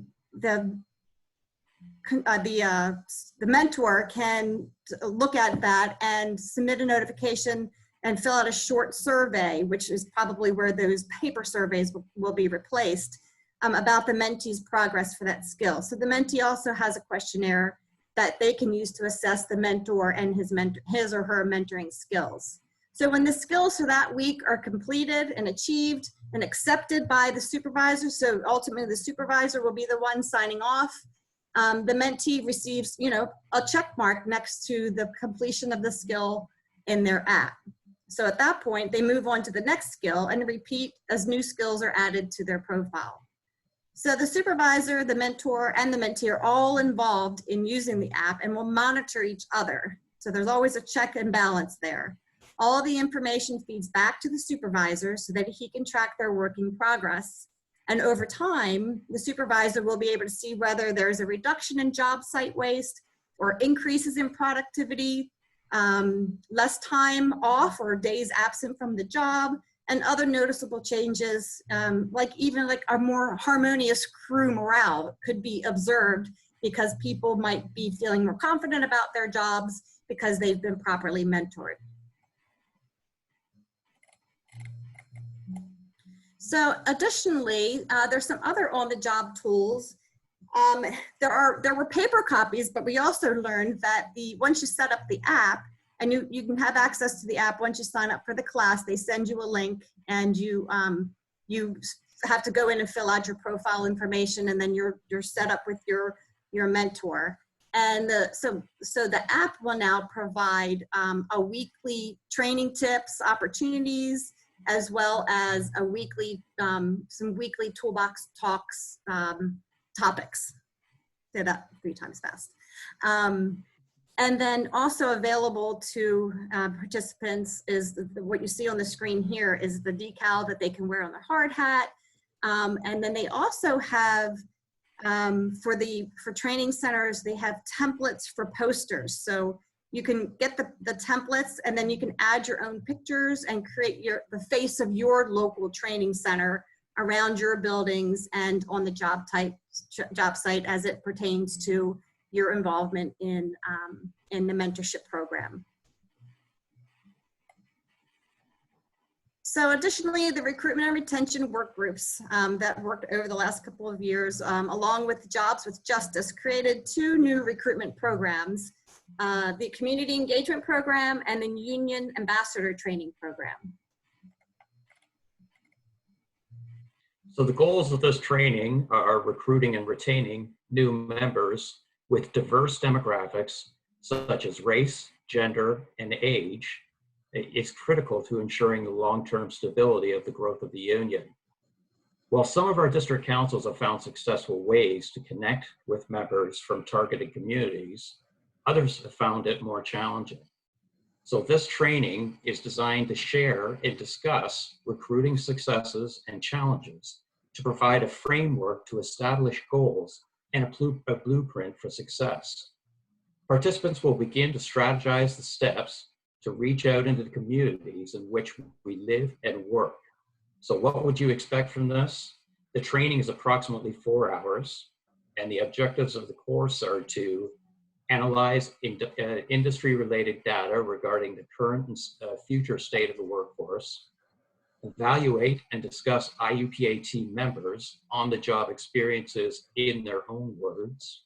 mentor can look at that and submit a notification and fill out a short survey, which is probably where those paper surveys will be replaced, about the mentee's progress for that skill. So the mentee also has a questionnaire that they can use to assess the mentor and his or her mentoring skills. So when the skills for that week are completed and achieved and accepted by the supervisor, so ultimately the supervisor will be the one signing off, the mentee receives, a check mark next to the completion of the skill in their app. So at that point, they move on to the next skill and repeat as new skills are added to their profile. So the supervisor, the mentor, and the mentee are all involved in using the app and will monitor each other. So there's always a check and balance there. All the information feeds back to the supervisor so that he can track their work in progress. And over time, the supervisor will be able to see whether there's a reduction in job site waste or increases in productivity, less time off or days absent from the job, and other noticeable changes, like a more harmonious crew morale could be observed because people might be feeling more confident about their jobs because they've been properly mentored. So additionally, there's some other on-the-job tools. There were paper copies, but we also learned that once you set up the app, and you can have access to the app once you sign up for the class, they send you a link, and you have to go in and fill out your profile information, and then you're set up with your mentor. And so the app will now provide a weekly training tips, opportunities, as well as a weekly, some weekly toolbox talks, topics. Say that 3 times fast. And then also available to participants is what you see on the screen here is the decal that they can wear on their hard hat. And then they also have, for training centers, they have templates for posters. So you can get the templates, and then you can add your own pictures and create the face of your local training center around your buildings and on the job site as it pertains to your involvement in the mentorship program. So additionally, the recruitment and retention work groups that worked over the last couple of years, along with Jobs with Justice, created 2 new recruitment programs, the Community Engagement Program and the Union Ambassador Training Program. So the goals of this training are recruiting and retaining new members with diverse demographics, such as race, gender, and age, is critical to ensuring the long-term stability of the growth of the union. While some of our district councils have found successful ways to connect with members from targeted communities, others have found it more challenging. So this training is designed to share and discuss recruiting successes and challenges, to provide a framework to establish goals and a blueprint for success. Participants will begin to strategize the steps to reach out into the communities in which we live and work. So what would you expect from this? The training is approximately 4 hours, and the objectives of the course are to analyze industry-related data regarding the current and future state of the workforce, evaluate and discuss IUPAT members on the job experiences in their own words,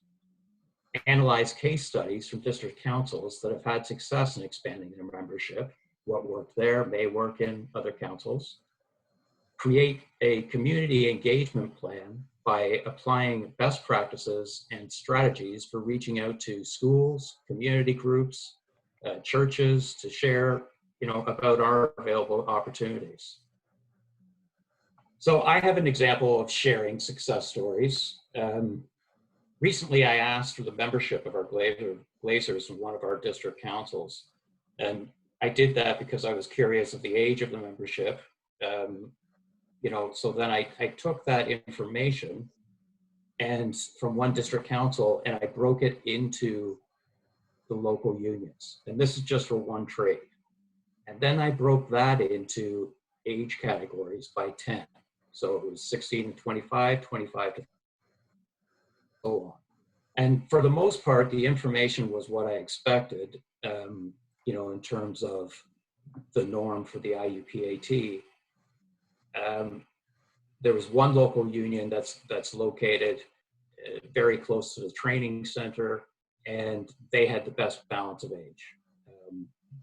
analyze case studies from district councils that have had success in expanding their membership, what worked there may work in other councils, create a community engagement plan by applying best practices and strategies for reaching out to schools, community groups, churches to share, about our available opportunities. So I have an example of sharing success stories. Recently, I asked for the membership of our Glazers in one of our district councils. And I did that because I was curious of the age of the membership. So then I took that information and from one district council and I broke it into the local unions. And this is just for one trade. And then I broke that into age categories by 10. So it was 16 to 25, 25 to so on. And for the most part, the information was what I expected, in terms of the norm for the IUPAT. There was one local union that's located very close to the training center, and they had the best balance of age.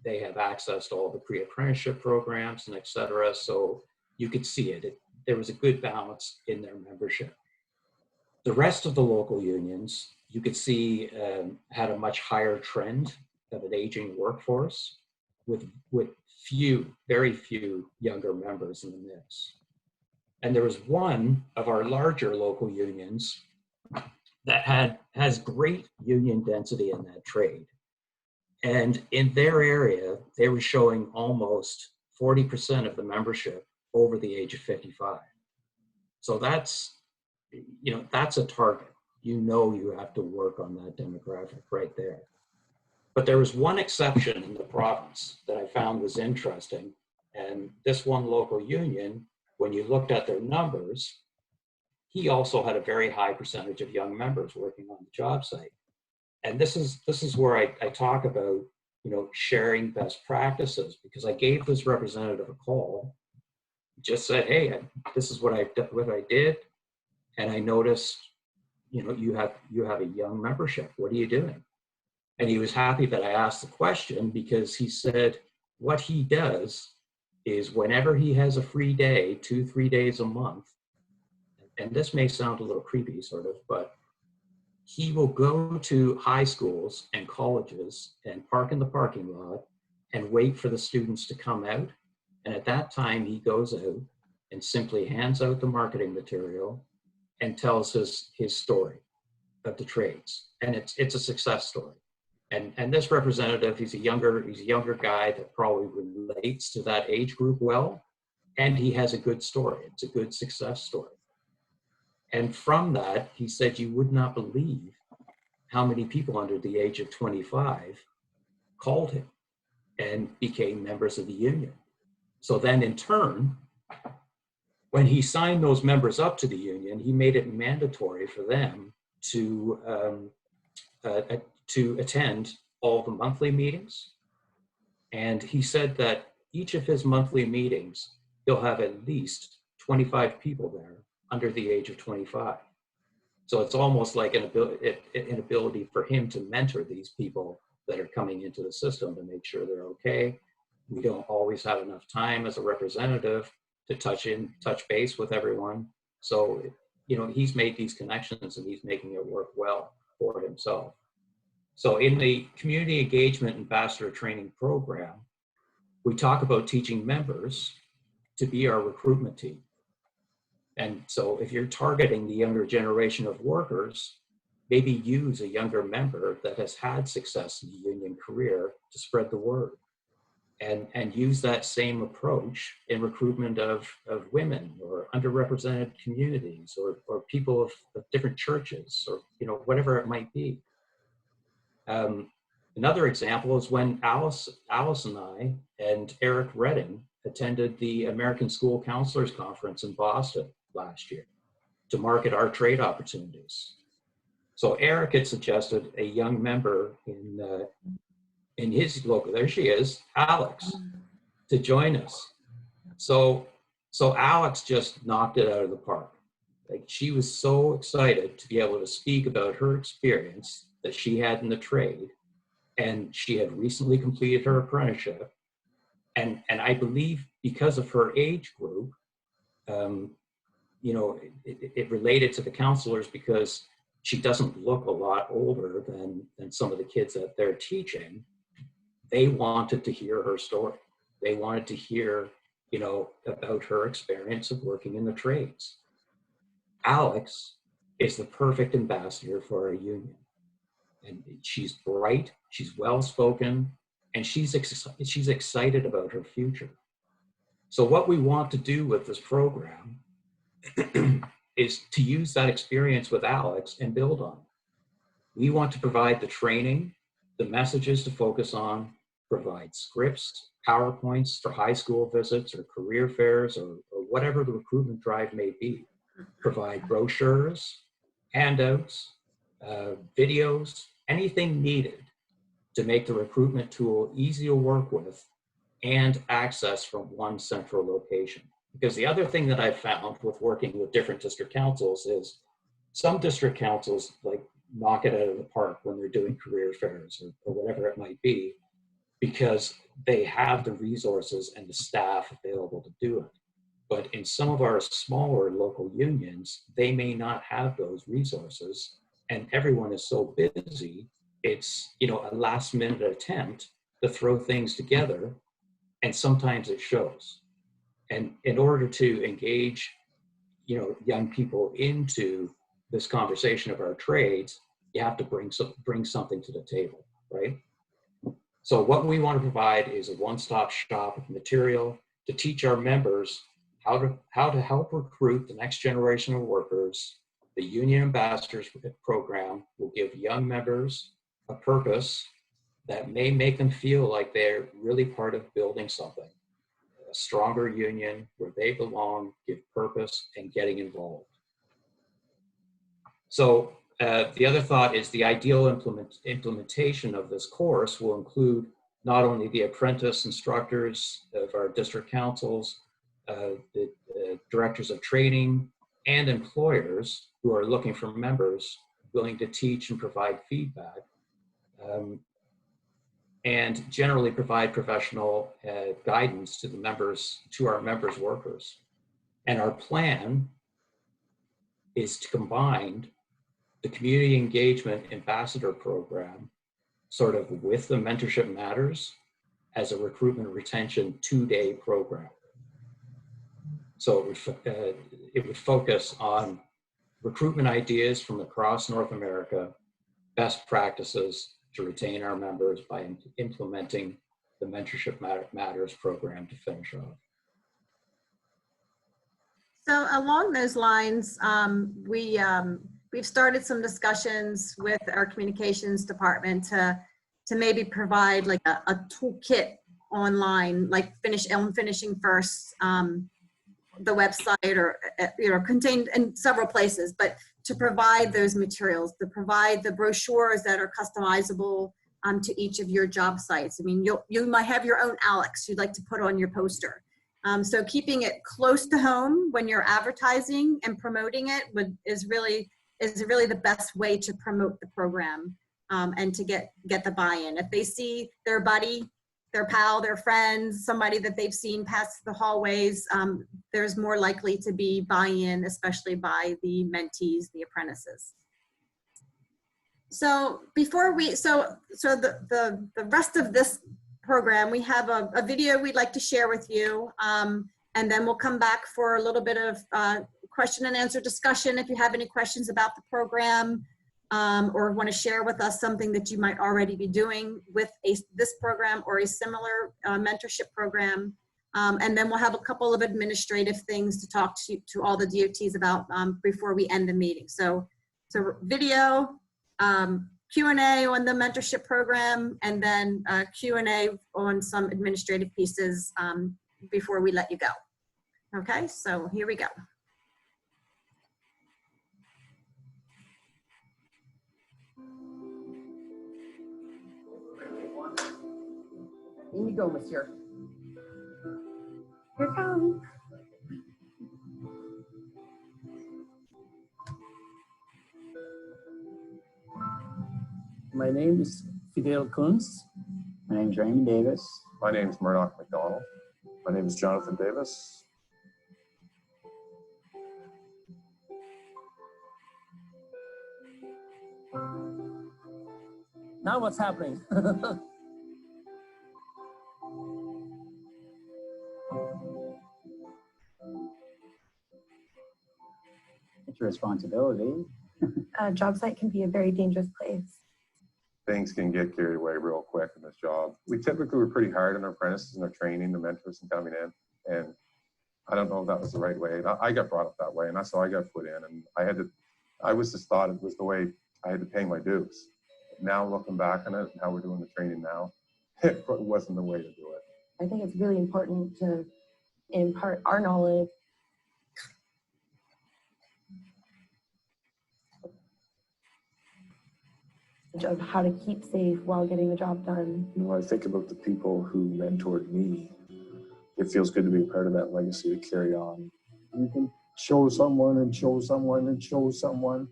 They have access to all the pre-apprenticeship programs and et cetera, so you could see it. There was a good balance in their membership. The rest of the local unions, you could see had a much higher trend of an aging workforce with very few younger members in the mix. And there was one of our larger local unions that has great union density in that trade. And in their area, they were showing almost 40% of the membership over the age of 55. So that's a target. You have to work on that demographic right there. But there was one exception in the province that I found was interesting. And this one local union, when you looked at their numbers, he also had a very high percentage of young members working on the job site. And this is where I talk about, sharing best practices, because I gave this representative a call, just said, hey, this is what I did. And I noticed, you have a young membership. What are you doing? And he was happy that I asked the question, because he said what he does is whenever he has a free day, 2-3 days a month, and this may sound a little creepy sort of, but he will go to high schools and colleges and park in the parking lot and wait for the students to come out. And at that time, he goes out and simply hands out the marketing material and tells his story of the trades. And it's a success story. And this representative, he's a younger guy that probably relates to that age group well, and he has a good story. It's a good success story. And from that, he said, you would not believe how many people under the age of 25 called him and became members of the union. So then in turn, when he signed those members up to the union, he made it mandatory for them to attend all the monthly meetings. And he said that each of his monthly meetings, he'll have at least 25 people there under the age of 25. So it's almost like an ability for him to mentor these people that are coming into the system to make sure they're okay. We don't always have enough time as a representative to touch base with everyone. So, he's made these connections and he's making it work well for himself. So in the Community Engagement Ambassador Training Program, we talk about teaching members to be our recruitment team. And so if you're targeting the younger generation of workers, maybe use a younger member that has had success in the union career to spread the word. And use that same approach in recruitment of women or underrepresented communities or people of different churches or, you know, whatever it might be. Another example is when Alice and I and Eric Redding attended the American School Counselors Conference in Boston last year to market our trade opportunities. So Eric had suggested a young member in his local, there she is, Alex, to join us. So Alex just knocked it out of the park. Like, she was so excited to be able to speak about her experience that she had in the trade, and she had recently completed her apprenticeship. And I believe because of her age group, you know, it related to the counselors because she doesn't look a lot older than some of the kids that they're teaching. They wanted to hear her story. They wanted to hear, you know, about her experience of working in the trades. Alex is the perfect ambassador for our union. And she's bright, she's well-spoken, and she's excited about her future. So what we want to do with this program is to use that experience with Alex and build on it. We want to provide the training, the messages to focus on, provide scripts, PowerPoints for high school visits or career fairs or whatever the recruitment drive may be. Provide brochures, handouts, videos, anything needed to make the recruitment tool easy to work with and access from one central location. Because the other thing that I've found with working with different district councils is some district councils like knock it out of the park when they're doing career fairs or whatever it might be, because they have the resources and the staff available to do it. But in some of our smaller local unions, they may not have those resources, and everyone is so busy, it's, you know, a last minute attempt to throw things together, and sometimes it shows. And in order to engage, you know, young people into this conversation of our trades, you have to bring something to the table, right? So what we want to provide is a one-stop shop of material to teach our members how to help recruit the next generation of workers. The Union Ambassadors program will give young members a purpose that may make them feel like they're really part of building something. A stronger union where they belong, give purpose, and getting involved. So the other thought is the ideal implementation of this course will include not only the apprentice instructors of our district councils, the directors of training, and employers who are looking for members willing to teach and provide feedback, and generally provide professional guidance to the members, to our members' workers. And our plan is to combine the community engagement ambassador program sort of with the Mentorship Matters as a recruitment retention 2-day program. So it would focus on recruitment ideas from across North America, best practices to retain our members by implementing the Mentorship Matters program to finish off. So along those lines, we've started some discussions with our communications department to maybe provide like a toolkit online, like finishing first, the website, or contained in several places, but to provide those materials, to provide the brochures that are customizable to each of your job sites. I mean, you might have your own Alex you'd like to put on your poster. So keeping it close to home when you're advertising and promoting it is really the best way to promote the program and to get the buy-in. If they see their buddy, their pal, their friends, somebody that they've seen pass the hallways, there's more likely to be buy-in, especially by the mentees, the apprentices. So before the rest of this program, we have a video we'd like to share with you. And then we'll come back for a little bit of question and answer discussion if you have any questions about the program, or want to share with us something that you might already be doing with this program or a similar mentorship program. And then we'll have a couple of administrative things to talk to all the DOTs about before we end the meeting. So video, Q&A on the mentorship program, and then Q&A on some administrative pieces before we let you go. Okay, so here we go. In you go, monsieur. Here comes. My name is Fidel Kunz. My name is Raymond Davis. My name is Murdoch McDonald. My name is Jonathan Davis. Now what's happening? It's your responsibility. A job site can be a very dangerous place. Things can get carried away real quick in this job. We typically were pretty hard on our apprentices and our training, the mentors and coming in. And I don't know if that was the right way. I got brought up that way, and that's how I got put in. And I was just thought it was the way I had to pay my dues. Now looking back on it and how we're doing the training now, it wasn't the way to do it. I think it's really important to impart our knowledge. Of how to keep safe while getting the job done. When I think about the people who mentored me, it feels good to be a part of that legacy to carry on. You can show someone and show someone and show someone,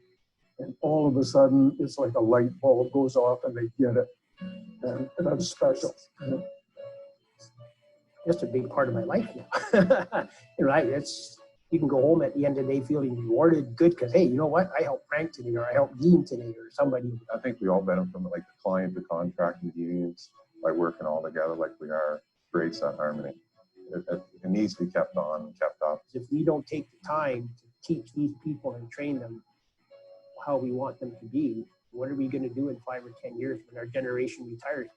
and all of a sudden it's like a light bulb goes off and they get it. And that's special. Just a big part of my life now. Right? You can go home at the end of the day feeling rewarded, good, because hey, you know what? I helped Frank today, or I helped Dean today, or somebody. I think we all benefit from it, like the client, the contract, and the unions, by working all together like we are, creates that harmony. It needs to be kept on and kept up. If we don't take the time to teach these people and train them how we want them to be, what are we going to do in 5 or 10 years when our generation retires?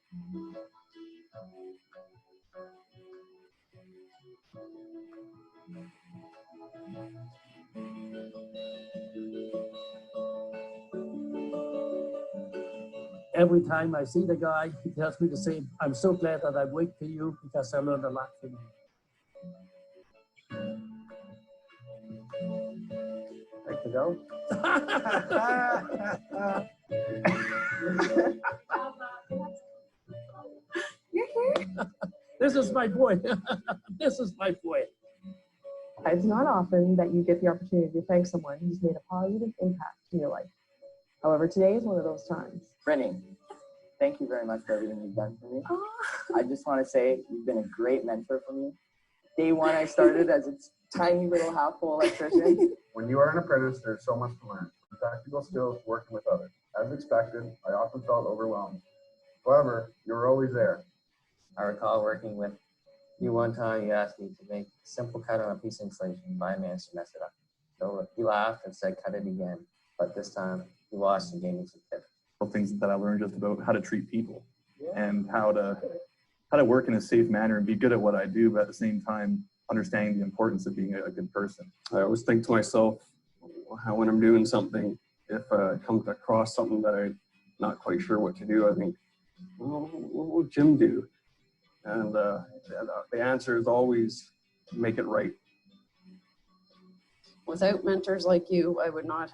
Every time I see the guy, he tells me the same. I'm so glad that I wait for you because I learned a lot from you. Like to go? You're here? This is my boy. This is my boy. It's not often that you get the opportunity to thank someone who's made a positive impact in your life. However, today is one of those times. Brittany, thank you very much for everything you've done for me. I just want to say you've been a great mentor for me. Day one, I started as a tiny little half-full electrician. When you are an apprentice, there's so much to learn. Practical skills, working with others. As expected, I often felt overwhelmed. However, you were always there. I recall working with you one time. You asked me to make a simple cut on a piece of insulation, but I managed to mess it up. So you laughed and said, cut it again. But this time, you watched and gave me some tips. Things that I learned just about how to treat people and how to work in a safe manner and be good at what I do, but at the same time, understanding the importance of being a good person. I always think to myself, how when I'm doing something, if I come across something that I'm not quite sure what to do, I think, well, what will Jim do? And the answer is always make it right. Without mentors like you, I would not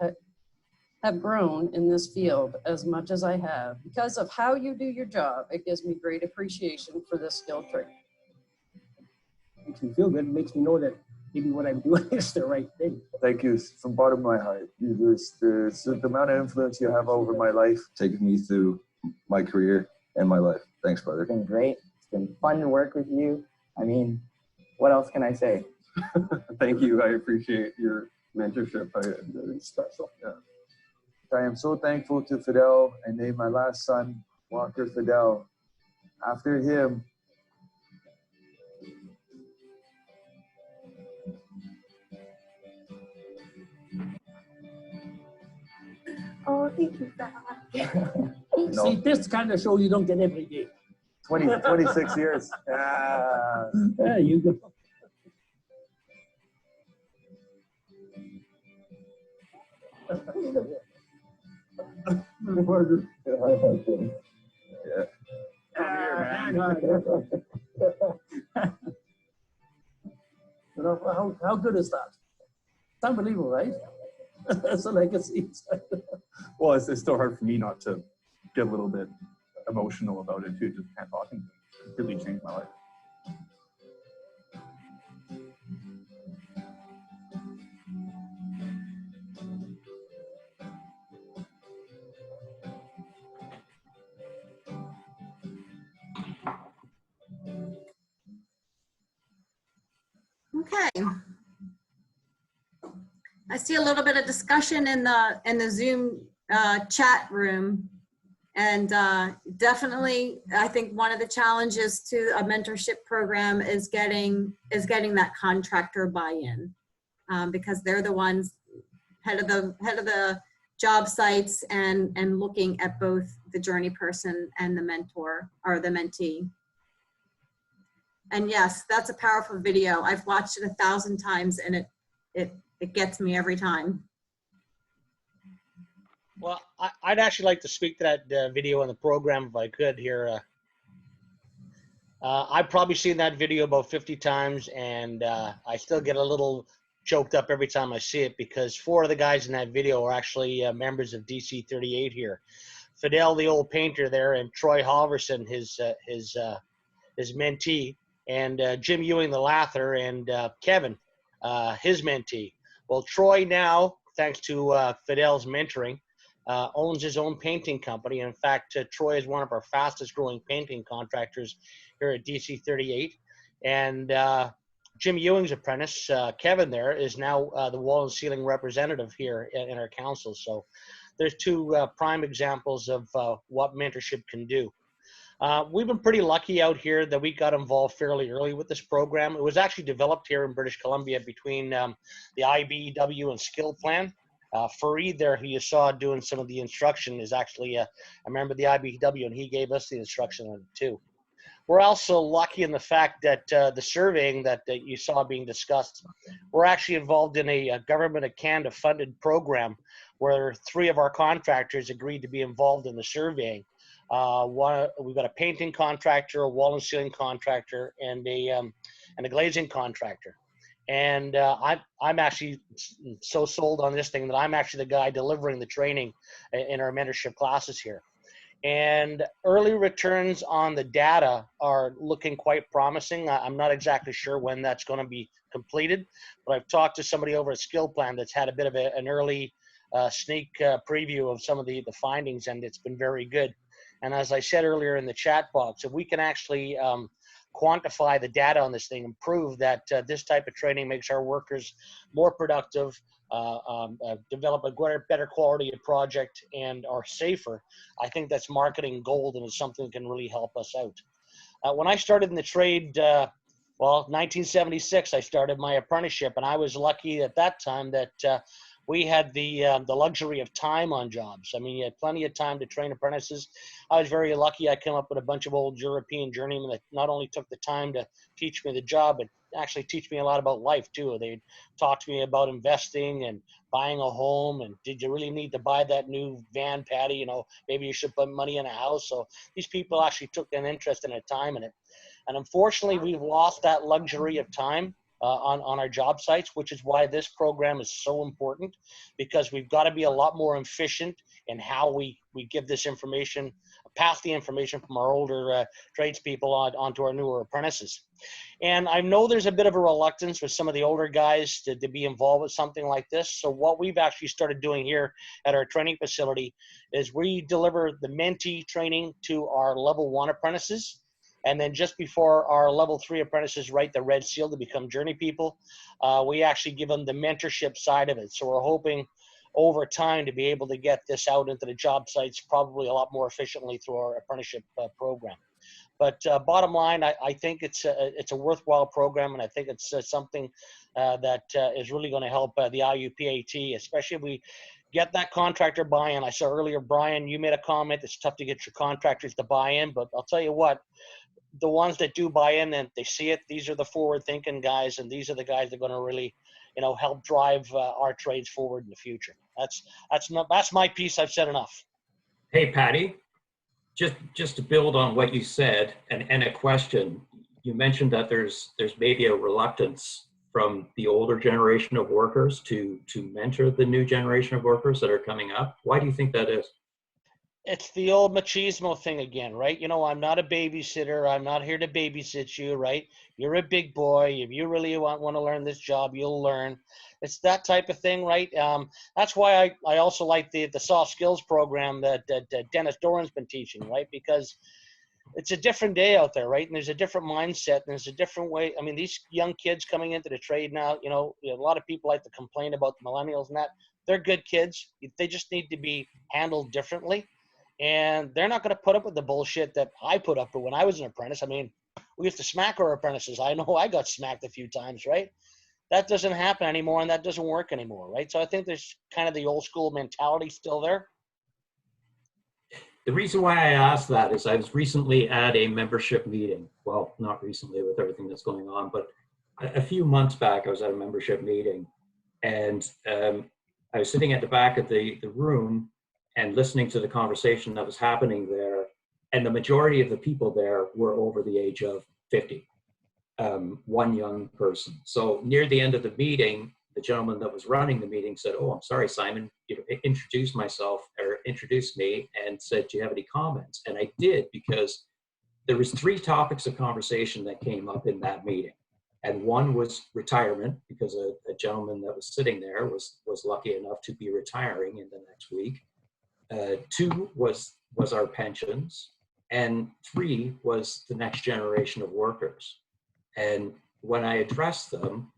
have grown in this field as much as I have. Because of how you do your job, it gives me great appreciation for this skill trait. It makes me feel good. It makes me know that maybe what I'm doing is the right thing. Thank you from the bottom of my heart. There's the amount of influence you have over my life, taking me through my career and my life. Thanks, brother. It's been great. It's been fun to work with you. I mean, what else can I say? Thank you. I appreciate your mentorship. It's special. Yeah. I am so thankful to Fidel. I named my last son Walker Fidel After him. Oh, thank you, Doc. No. See, this kind of show you don't get every day. 26 years. Ah. There you go. Yeah. You know, how good is that? It's unbelievable, right? That's a legacy. Well, it's still hard for me not to get a little bit emotional about it too, just kind of talking to him. It really changed my life. Okay. I see a little bit of discussion in the Zoom chat room, and definitely I think one of the challenges to a mentorship program is getting that contractor buy-in, because they're the ones head of the job sites and looking at both the journey person and the mentor or the mentee. And yes, that's a powerful video. I've watched it 1,000 times, and it gets me every time. Well, I'd actually like to speak to that video in the program if I could here. I've probably seen that video about 50 times, and I still get a little choked up every time I see it, because 4 of the guys in that video are actually members of DC 38 here. Fidel, the old painter there, and Troy Halverson, his mentee, and Jim Ewing, the lather, and Kevin, his mentee. Well, Troy now, thanks to Fidel's mentoring, owns his own painting company. In fact, Troy is one of our fastest growing painting contractors here at DC 38. And Jim Ewing's apprentice, Kevin there, is now the wall and ceiling representative here in our council. So there's 2 prime examples of what mentorship can do. We've been pretty lucky out here that we got involved fairly early with this program. It was actually developed here in British Columbia between the IBEW and Skill Plan. Fareed there, who you saw doing some of the instruction, is actually a member of the IBEW, and he gave us the instruction on it too. We're also lucky in the fact that the surveying that you saw being discussed, we're actually involved in a Government of Canada funded program where 3 of our contractors agreed to be involved in the surveying. We've got a painting contractor, a wall and ceiling contractor, and a glazing contractor. And I'm actually so sold on this thing that I'm actually the guy delivering the training in our mentorship classes here. And early returns on the data are looking quite promising. I'm not exactly sure when that's going to be completed, but I've talked to somebody over at Skill Plan that's had a bit of an early sneak preview of some of the findings, and it's been very good. And as I said earlier in the chat box, if we can actually quantify the data on this thing and prove that this type of training makes our workers more productive, develop a better quality of project, and are safer, I think that's marketing gold, and it's something that can really help us out. When I started in the trade, well, 1976, I started my apprenticeship, and I was lucky at that time that we had the luxury of time on jobs. I mean, you had plenty of time to train apprentices. I was very lucky. I came up with a bunch of old European journeymen that not only took the time to teach me the job, but actually teach me a lot about life too. They'd talk to me about investing and buying a home, and did you really need to buy that new van, Patty? You know, maybe you should put money in a house. So these people actually took an interest and a time in it. And unfortunately, we've lost that luxury of time on our job sites, which is why this program is so important, because we've got to be a lot more efficient in how we give this information, pass the information from our older tradespeople onto our newer apprentices. And I know there's a bit of a reluctance with some of the older guys to be involved with something like this. So what we've actually started doing here at our training facility is we deliver the mentee training to our level 1 apprentices. And then just before our level 3 apprentices write the red seal to become journey people, we actually give them the mentorship side of it. So we're hoping over time to be able to get this out into the job sites probably a lot more efficiently through our apprenticeship program. But bottom line, I think it's a worthwhile program, and I think it's something that is really going to help the IUPAT, especially if we get that contractor buy-in. I saw earlier, Brian, you made a comment. It's tough to get your contractors to buy in, but I'll tell you what, the ones that do buy in and they see it, these are the forward-thinking guys, and these are the guys that are going to really, help drive our trades forward in the future. That's my piece. I've said enough. Hey, Patty, just to build on what you said and a question, you mentioned that there's maybe a reluctance from the older generation of workers to mentor the new generation of workers that are coming up. Why do you think that is? It's the old machismo thing again, right? I'm not a babysitter. I'm not here to babysit you, right? You're a big boy. If you really want to learn this job, you'll learn. It's that type of thing, right? That's why I also like the soft skills program that Dennis Doran's been teaching, right? Because it's a different day out there, right? And there's a different mindset, and there's a different way. I mean, these young kids coming into the trade now, a lot of people like to complain about the millennials and that. They're good kids. They just need to be handled differently. And they're not going to put up with the bullshit that I put up with when I was an apprentice. I mean, we used to smack our apprentices. I know I got smacked a few times, right? That doesn't happen anymore, and that doesn't work anymore, right? So I think there's kind of the old school mentality still there. The reason why I asked that is I was recently at a membership meeting. Well, not recently with everything that's going on, but a few months back I was at a membership meeting, and I was sitting at the back of the room and listening to the conversation that was happening there. And the majority of the people there were over the age of 50, one young person. So near the end of the meeting, the gentleman that was running the meeting said, "Oh, I'm sorry, Simon," introduced me and said, "Do you have any comments?" And I did, because there was 3 topics of conversation that came up in that meeting. And one was retirement, because a gentleman that was sitting there was lucky enough to be retiring in the next week. 2 was our pensions, and 3 was the next generation of workers. And when I addressed them,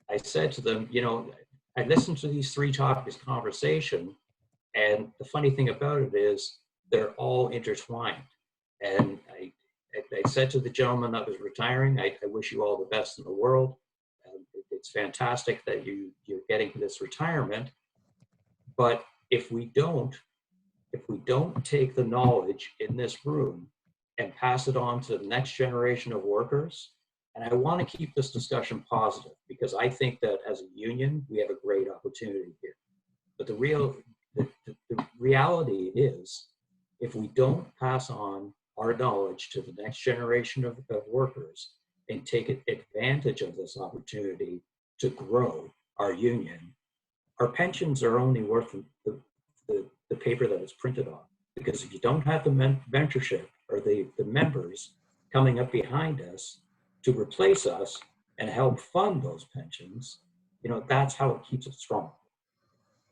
I said to them, I listened to these 3 topics of conversation, and the funny thing about it is they're all intertwined. And I said to the gentleman that was retiring, I wish you all the best in the world. It's fantastic that you're getting to this retirement, but if we don't take the knowledge in this room and pass it on to the next generation of workers, and I want to keep this discussion positive, because I think that as a union, we have a great opportunity here. But the reality is, if we don't pass on our knowledge to the next generation of workers and take advantage of this opportunity to grow our union, our pensions are only worth the paper that it's printed on. Because if you don't have the mentorship or the members coming up behind us to replace us and help fund those pensions, that's how it keeps it strong.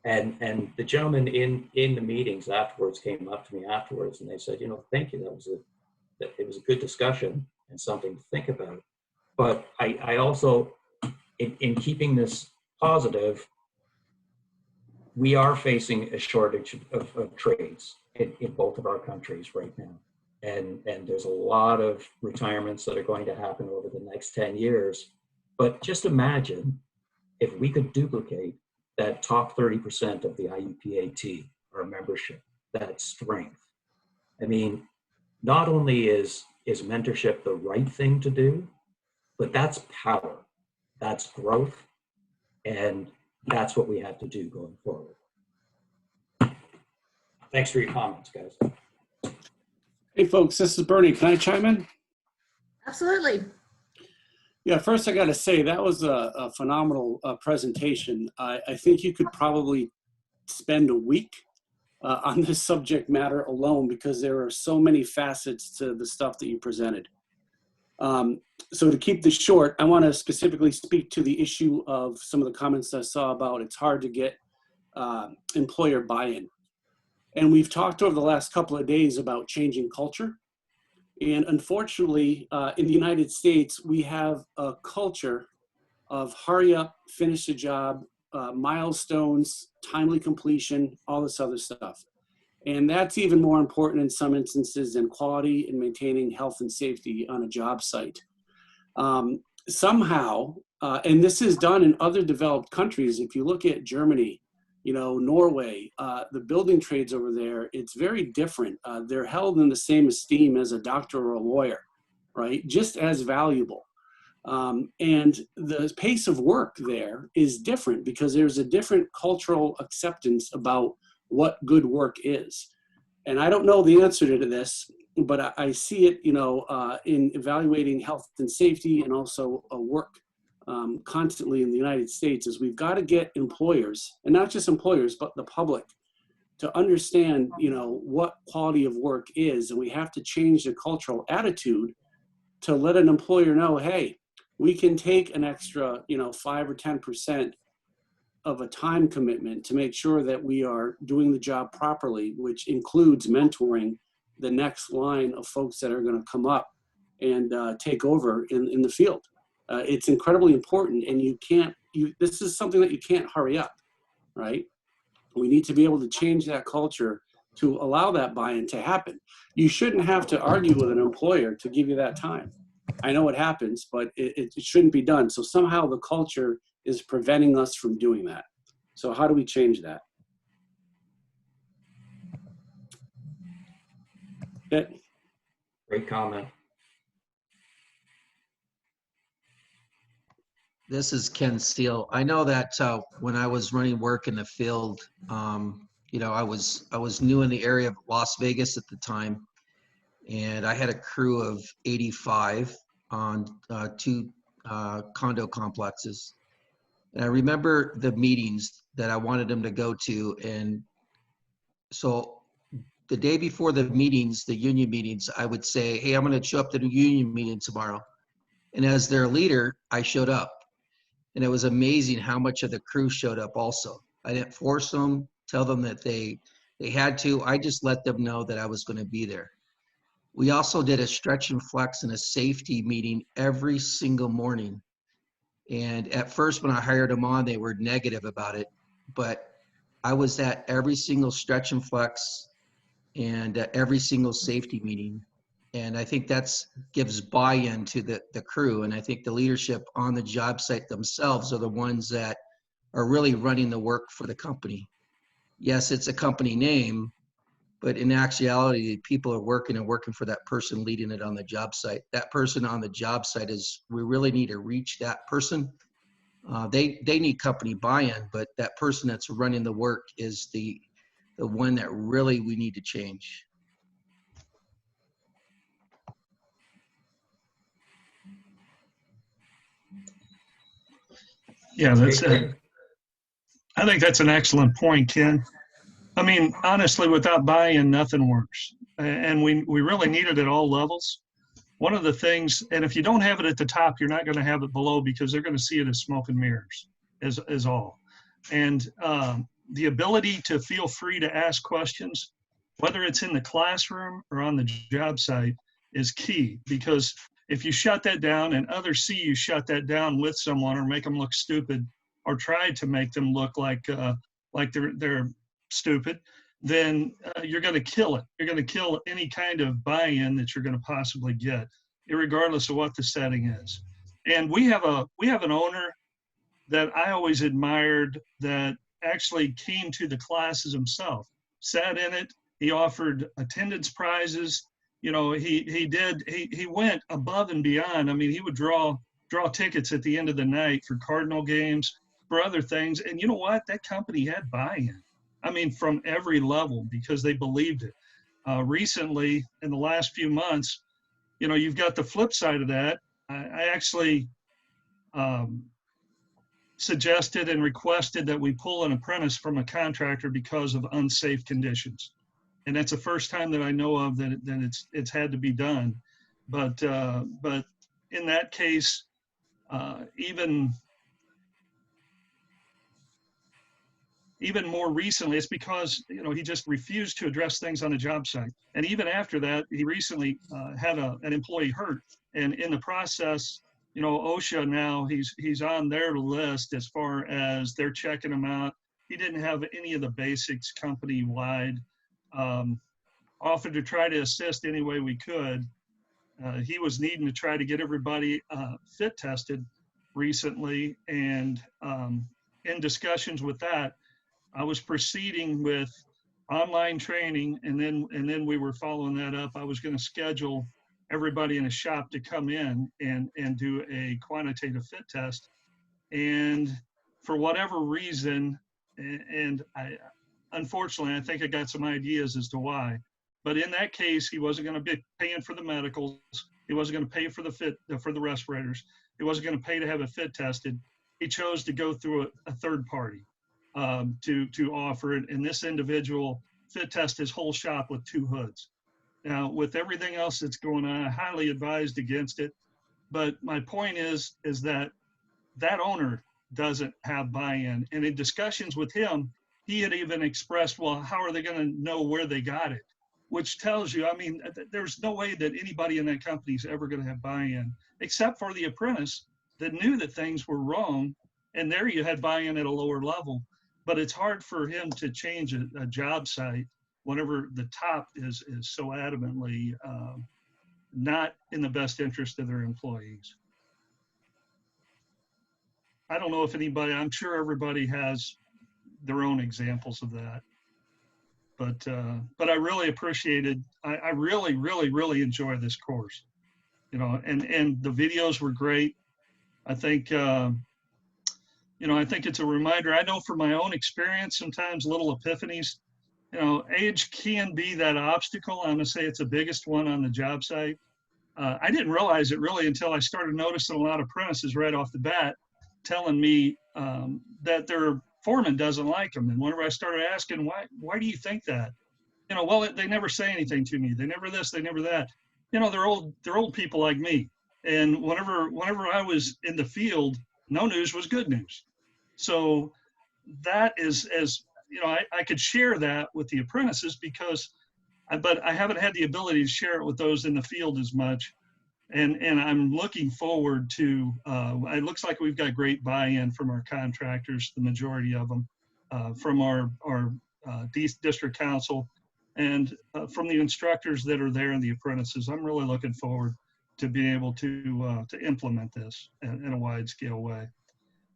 And the gentleman in the meetings afterwards came up to me afterwards, and they said, "Thank you. It was a good discussion and something to think about." But I also, in keeping this positive, we are facing a shortage of trades in both of our countries right now. And there's a lot of retirements that are going to happen over the next 10 years. But just imagine if we could duplicate that top 30% of the IUPAT, our membership, that strength. I mean, not only is mentorship the right thing to do, but that's power, that's growth, and that's what we have to do going forward. Thanks for your comments, guys. Hey folks, this is Bernie. Can I chime in? Absolutely. Yeah, first I got to say that was a phenomenal presentation. I think you could probably spend a week on this subject matter alone, because there are so many facets to the stuff that you presented. So to keep this short, I want to specifically speak to the issue of some of the comments I saw about it's hard to get employer buy-in. And we've talked over the last couple of days about changing culture. And unfortunately, in the United States, we have a culture of hurry up, finish the job, milestones, timely completion, all this other stuff. And that's even more important in some instances than quality and maintaining health and safety on a job site. Somehow, and this is done in other developed countries, if you look at Germany, you know, Norway, the building trades over there, it's very different. They're held in the same esteem as a doctor or a lawyer, right? Just as valuable. And the pace of work there is different because there's a different cultural acceptance about what good work is. And I don't know the answer to this, but I see it, you know, in evaluating health and safety and also work constantly in the United States, is we've got to get employers, and not just employers, but the public, to understand, you know, what quality of work is. And we have to change the cultural attitude to let an employer know, hey, we can take an extra, you know, 5 or 10% of a time commitment to make sure that we are doing the job properly, which includes mentoring the next line of folks that are going to come up and take over in the field. It's incredibly important, and this is something that you can't hurry up, right? We need to be able to change that culture to allow that buy-in to happen. You shouldn't have to argue with an employer to give you that time. I know it happens, but it shouldn't be done. So somehow the culture is preventing us from doing that. So how do we change that? Yeah. Great comment. This is Ken Steele. I know that when I was running work in the field, you know, I was new in the area of Las Vegas at the time, and I had a crew of 85 on 2 condo complexes. And I remember the meetings that I wanted them to go to. And so the day before the meetings, the union meetings, I would say, hey, I'm going to show up to the union meeting tomorrow. And as their leader, I showed up. And it was amazing how much of the crew showed up also. I didn't force them, tell them that they had to. I just let them know that I was going to be there. We also did a stretch and flex and a safety meeting every single morning. And at first, when I hired them on, they were negative about it. But I was at every single stretch and flex and every single safety meeting. And I think that's gives buy-in to the crew. And I think the leadership on the job site themselves are the ones that are really running the work for the company. Yes, it's a company name, but in actuality, people are working for that person leading it on the job site. That person on the job site we really need to reach that person. They need company buy-in, but that person that's running the work is the one that really we need to change. Yeah, that's it. I think that's an excellent point, Ken. I mean, honestly, without buy-in, nothing works. And we really need it at all levels. One of the things, and if you don't have it at the top, you're not going to have it below because they're going to see it as smoke and mirrors, is all. And the ability to feel free to ask questions, whether it's in the classroom or on the job site, is key. Because if you shut that down and others see you shut that down with someone or make them look stupid or try to make them look like they're stupid, then you're going to kill it. You're going to kill any kind of buy-in that you're going to possibly get, regardless of what the setting is. And we have an owner that I always admired that actually came to the classes himself, sat in it. He offered attendance prizes. You know, he went above and beyond. I mean, he would draw tickets at the end of the night for Cardinal games, for other things. And you know what? That company had buy-in. I mean, from every level, because they believed it. Recently, in the last few months, you know, you've got the flip side of that. I actually suggested and requested that we pull an apprentice from a contractor because of unsafe conditions. And that's the first time that I know of that it's had to be done. But in that case, even more recently, it's because, you know, he just refused to address things on the job site. And even after that, he recently had an employee hurt. And in the process, you know, OSHA now, he's on their list as far as they're checking him out. He didn't have any of the basics company-wide. offered to try to assist any way we could. He was needing to try to get everybody fit tested recently, and in discussions with that, I was proceeding with online training, and then we were following that up. I was going to schedule everybody in a shop to come in and do a quantitative fit test, and for whatever reason, and unfortunately, I think I got some ideas as to why. But in that case, he wasn't going to be paying for the medicals. He wasn't going to pay for the respirators. He wasn't going to pay to have it fit tested. He chose to go through a third party to offer it. And this individual fit test his whole shop with 2 hoods. Now, with everything else that's going on, I highly advised against it. But my point is that owner doesn't have buy-in. And in discussions with him, he had even expressed, well, how are they going to know where they got it? Which tells you, I mean, there's no way that anybody in that company is ever going to have buy-in, except for the apprentice that knew that things were wrong. And there you had buy-in at a lower level. But it's hard for him to change a job site whenever the top is so adamantly not in the best interest of their employees. I don't know if anybody, I'm sure everybody has their own examples of that. But I really appreciated, I really, really, really enjoyed this course, you know, and the videos were great. I think, you know, I think it's a reminder. I know from my own experience, sometimes little epiphanies, you know, age can be that obstacle. I'm gonna say it's the biggest one on the job site. I didn't realize it really until I started noticing a lot of apprentices right off the bat telling me that their foreman doesn't like them. And whenever I started asking, why do you think that? You know, well, they never say anything to me. They never this, they never that. You know, they're old people like me. And whenever I was in the field, no news was good news. So that is, as you know, I could share that with the apprentices but I haven't had the ability to share it with those in the field as much. And I'm looking forward to, it looks like we've got great buy-in from our contractors, the majority of them, from our district council, and from the instructors that are there and the apprentices. I'm really looking forward to being able to implement this in a wide scale way.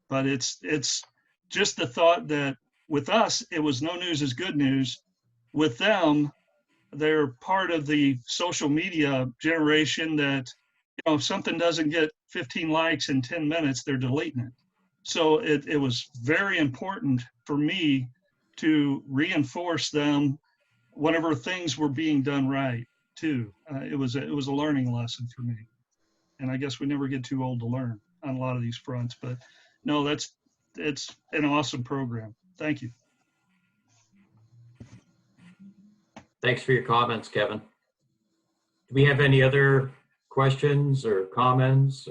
But it's just the thought that with us, it was no news is good news. With them, they're part of the social media generation that, you know, if something doesn't get 15 likes in 10 minutes, they're deleting it. So it was very important for me to reinforce them whenever things were being done right too. It was a learning lesson for me. And I guess we never get too old to learn on a lot of these fronts, but no, it's an awesome program. Thank you. Thanks for your comments, Kevin. Do we have any other questions or comments?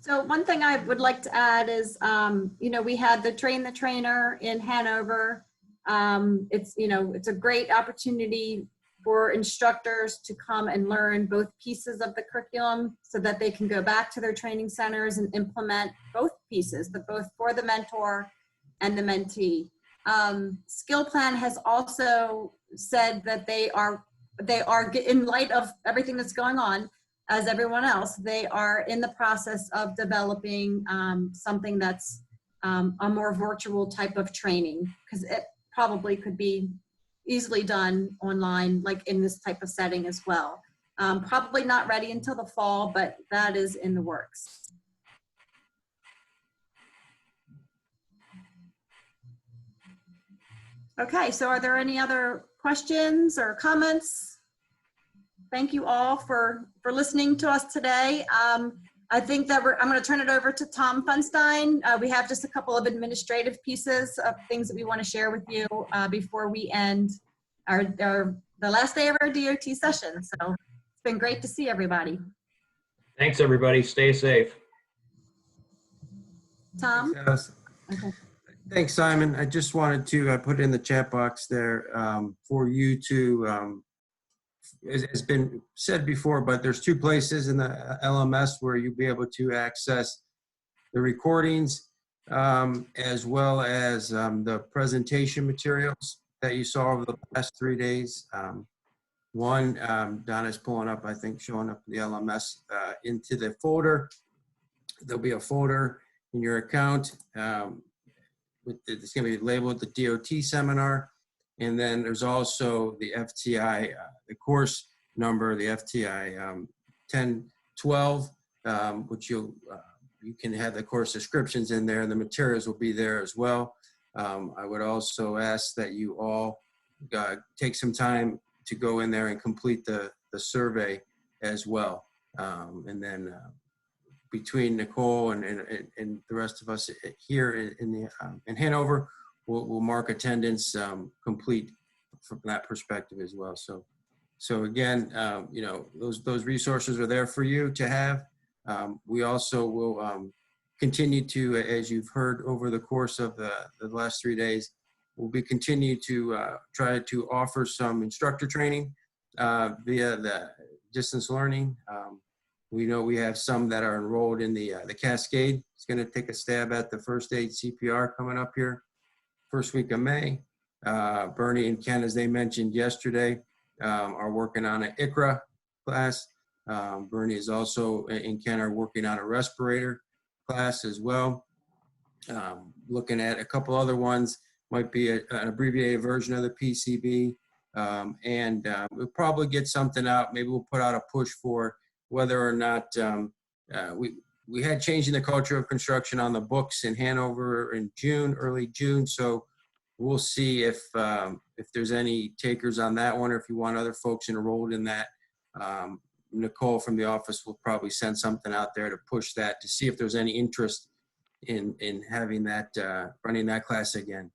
So one thing I would like to add is, you know, we had the Train the Trainer in Hanover. It's, you know, it's a great opportunity for instructors to come and learn both pieces of the curriculum so that they can go back to their training centers and implement both pieces, both for the mentor and the mentee. Skill Plan has also said that they are, in light of everything that's going on, as everyone else, they are in the process of developing something that's a more virtual type of training, because it probably could be easily done online, like in this type of setting as well. Probably not ready until the fall, but that is in the works. Okay, so are there any other questions or comments? Thank you all for listening to us today. I think that I'm going to turn it over to Tom Funstein. We have just a couple of administrative pieces of things that we want to share with you before we end the last day of our DOT session. So it's been great to see everybody. Thanks, everybody. Stay safe. Tom? Thanks, okay. Thanks, Simon. I just wanted to put in the chat box there for you to, as has been said before, but there's 2 places in the LMS where you'll be able to access the recordings as well as the presentation materials that you saw over the past 3 days. One, Donna's pulling up, I think, showing up the LMS into the folder. There'll be a folder in your account. It's going to be labeled the DOT seminar. And then there's also the FTI, the course number, the FTI 1012, which you can have the course descriptions in there, and the materials will be there as well. I would also ask that you all take some time to go in there and complete the survey as well. And then between Nicole and the rest of us here in Hanover, we'll mark attendance complete from that perspective as well. So again, you know, those resources are there for you to have. We also will continue to, as you've heard over the course of the last 3 days, we'll be continue to try to offer some instructor training via the distance learning. We know we have some that are enrolled in the Cascade. It's going to take a stab at the first aid CPR coming up here first week of May. Bernie and Ken, as they mentioned yesterday, are working on an ICRA class. Bernie is also, and Ken are working on a respirator class as well. Looking at a couple other ones, might be an abbreviated version of the PCB. We'll probably get something out. Maybe we'll put out a push for whether or not we had Changing the Culture of Construction on the books in Hanover in June, early June. So we'll see if there's any takers on that one, or if you want other folks enrolled in that. Nicole from the office will probably send something out there to push that, to see if there's any interest in having that, running that class again.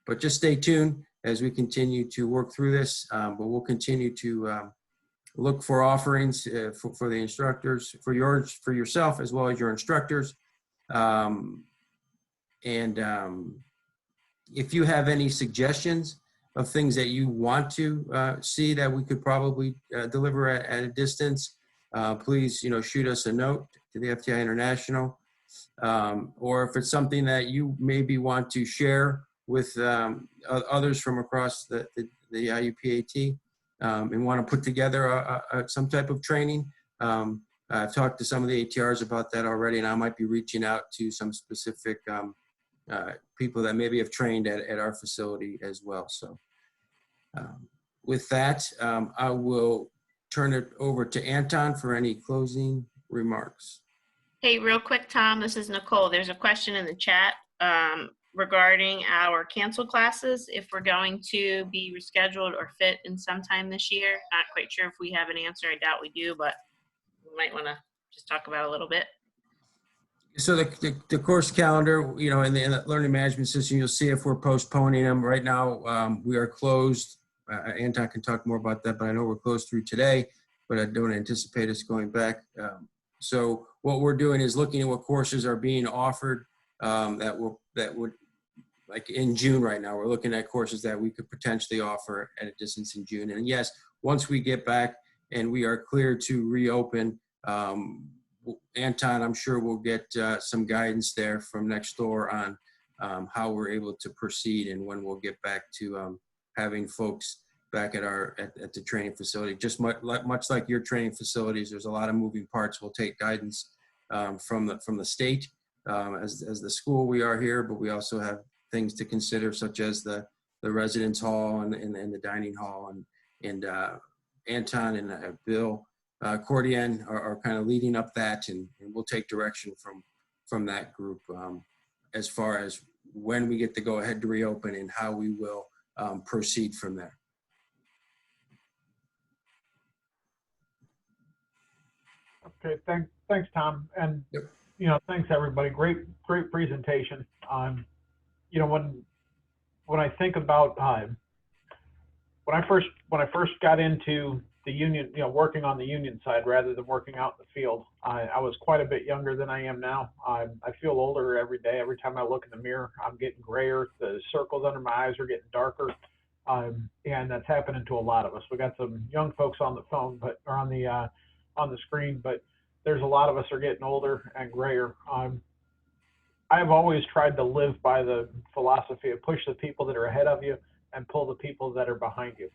But just stay tuned as we continue to work through this. But we'll continue to look for offerings for the instructors, for yourself as well as your instructors. If you have any suggestions of things that you want to see that we could probably deliver at a distance, please, you know, shoot us a note to the FTI International. Or if it's something that you maybe want to share with others from across the IUPAT and want to put together some type of training. I've talked to some of the ATRs about that already, and I might be reaching out to some specific people that maybe have trained at our facility as well. So with that, I will turn it over to Anton for any closing remarks. Hey, real quick, Tom, this is Nicole. There's a question in the chat regarding our canceled classes, if we're going to be rescheduled or fit in sometime this year. Not quite sure if we have an answer. I doubt we do, but we might want to just talk about it a little bit. So the course calendar, you know, in the learning management system, you'll see if we're postponing them. Right now, we are closed. Anton can talk more about that, but I know we're closed through today, but I don't anticipate us going back. So what we're doing is looking at what courses are being offered that would, like in June right now, we're looking at courses that we could potentially offer at a distance in June. And yes, once we get back and we are clear to reopen, Anton, I'm sure we'll get some guidance there from next door on how we're able to proceed and when we'll get back to having folks back at the training facility. Just much like your training facilities, there's a lot of moving parts. We'll take guidance from the state as the school we are here, but we also have things to consider, such as the residence hall and the dining hall, and Anton and Bill Cordian are kind of leading up that, and we'll take direction from that group as far as when we get to go ahead to reopen and how we will proceed from there. Okay, thanks, Tom, and you know, thanks everybody. Great presentation. You know, when I think about when I first got into the union, you know, working on the union side rather than working out in the field, I was quite a bit younger than I am now. I feel older every day. Every time I look in the mirror, I'm getting grayer. The circles under my eyes are getting darker, and that's happening to a lot of us. We got some young folks on the phone, but or on the screen, but there's a lot of us are getting older and grayer. I've always tried to live by the philosophy of push the people that are ahead of you and pull the people that are behind you.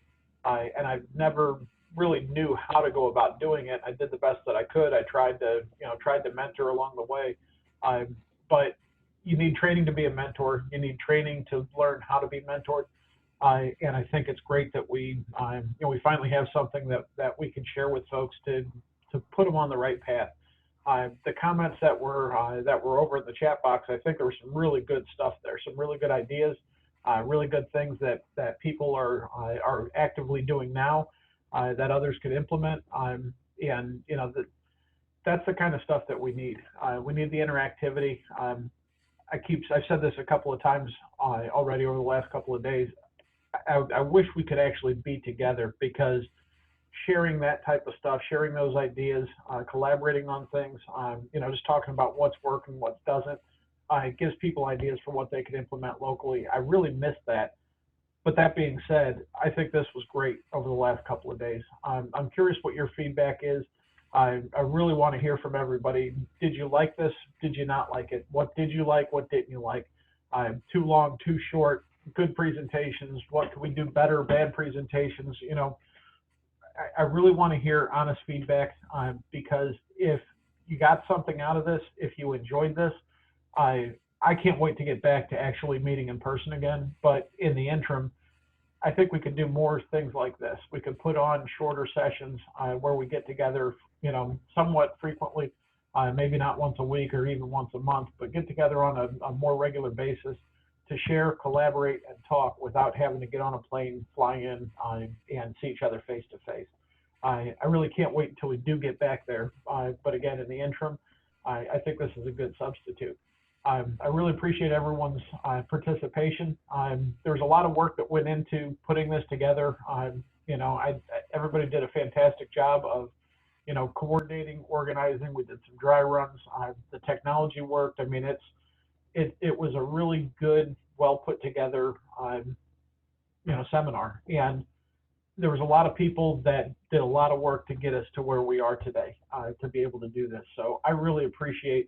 And I've never really knew how to go about doing it. I did the best that I could. I tried to mentor along the way. But you need training to be a mentor. You need training to learn how to be mentored. And I think it's great that we finally have something that we can share with folks to put them on the right path. The comments that were over in the chat box, I think there was some really good stuff there, some really good ideas, really good things that people are actively doing now that others could implement. And that's the kind of stuff that we need. We need the interactivity. I've said this a couple of times already over the last couple of days. I wish we could actually be together, because sharing that type of stuff, sharing those ideas, collaborating on things, just talking about what's working, what doesn't, it gives people ideas for what they can implement locally. I really miss that. But that being said, I think this was great over the last couple of days. I'm curious what your feedback is. I really want to hear from everybody. Did you like this? Did you not like it? What did you like? What didn't you like? Too long, too short, good presentations. What could we do better? Bad presentations? I really want to hear honest feedback, because if you got something out of this, if you enjoyed this, I can't wait to get back to actually meeting in person again. But in the interim, I think we could do more things like this. We could put on shorter sessions where we get together, somewhat frequently, maybe not once a week or even once a month, but get together on a more regular basis to share, collaborate, and talk without having to get on a plane, fly in, and see each other face to face. I really can't wait until we do get back there. But again, in the interim, I think this is a good substitute. I really appreciate everyone's participation. There's a lot of work that went into putting this together. Everybody did a fantastic job of, coordinating, organizing. We did some dry runs. The technology worked. I mean, it was a really good, well put together, seminar. And there was a lot of people that did a lot of work to get us to where we are today, to be able to do this. So I really appreciate,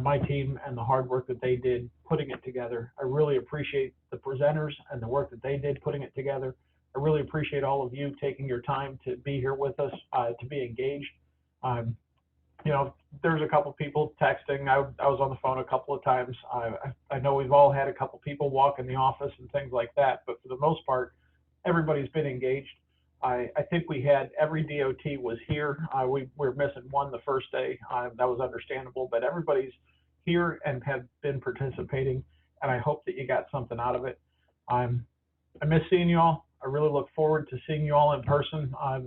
my team and the hard work that they did putting it together. I really appreciate the presenters and the work that they did putting it together. I really appreciate all of you taking your time to be here with us, to be engaged. There's a couple people texting. I was on the phone a couple of times. I know we've all had a couple people walk in the office and things like that, but for the most part, everybody's been engaged. I think we had every DOT was here. We were missing one the first day. That was understandable, but everybody's here and have been participating, and I hope that you got something out of it. I miss seeing you all. I really look forward to seeing you all in person. As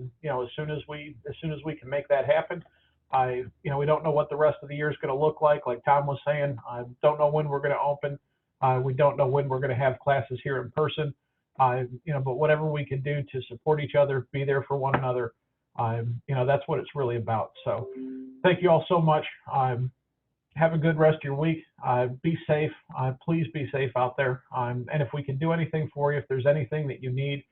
soon as we can make that happen. We don't know what the rest of the year is going to look like Tom was saying. I don't know when we're going to open. We don't know when we're going to have classes here in person. But whatever we can do to support each other, be there for one another, that's what it's really about. So thank you all so much. Have a good rest of your week. Be safe. Please be safe out there. And if we can do anything for you, if there's anything that you need,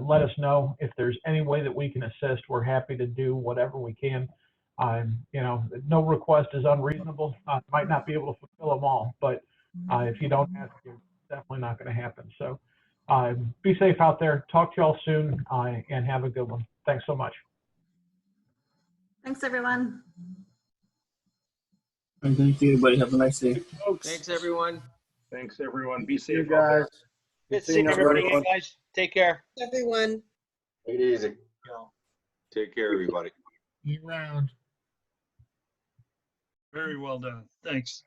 let us know. If there's any way that we can assist, we're happy to do whatever we can. No request is unreasonable. Might not be able to fulfill them all, but if you don't ask, it's definitely not going to happen. So be safe out there. Talk to you all soon, and have a good one. Thanks so much. Thanks, everyone. Thank you, everybody. Have a nice day. Thanks, everyone. Thanks, everyone. Be See you safe out there. guys. Good seeing everybody again, guys. Take care. Everyone. Take it easy. Take care, everybody. Be around. Very well done. Thanks.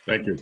Thank you.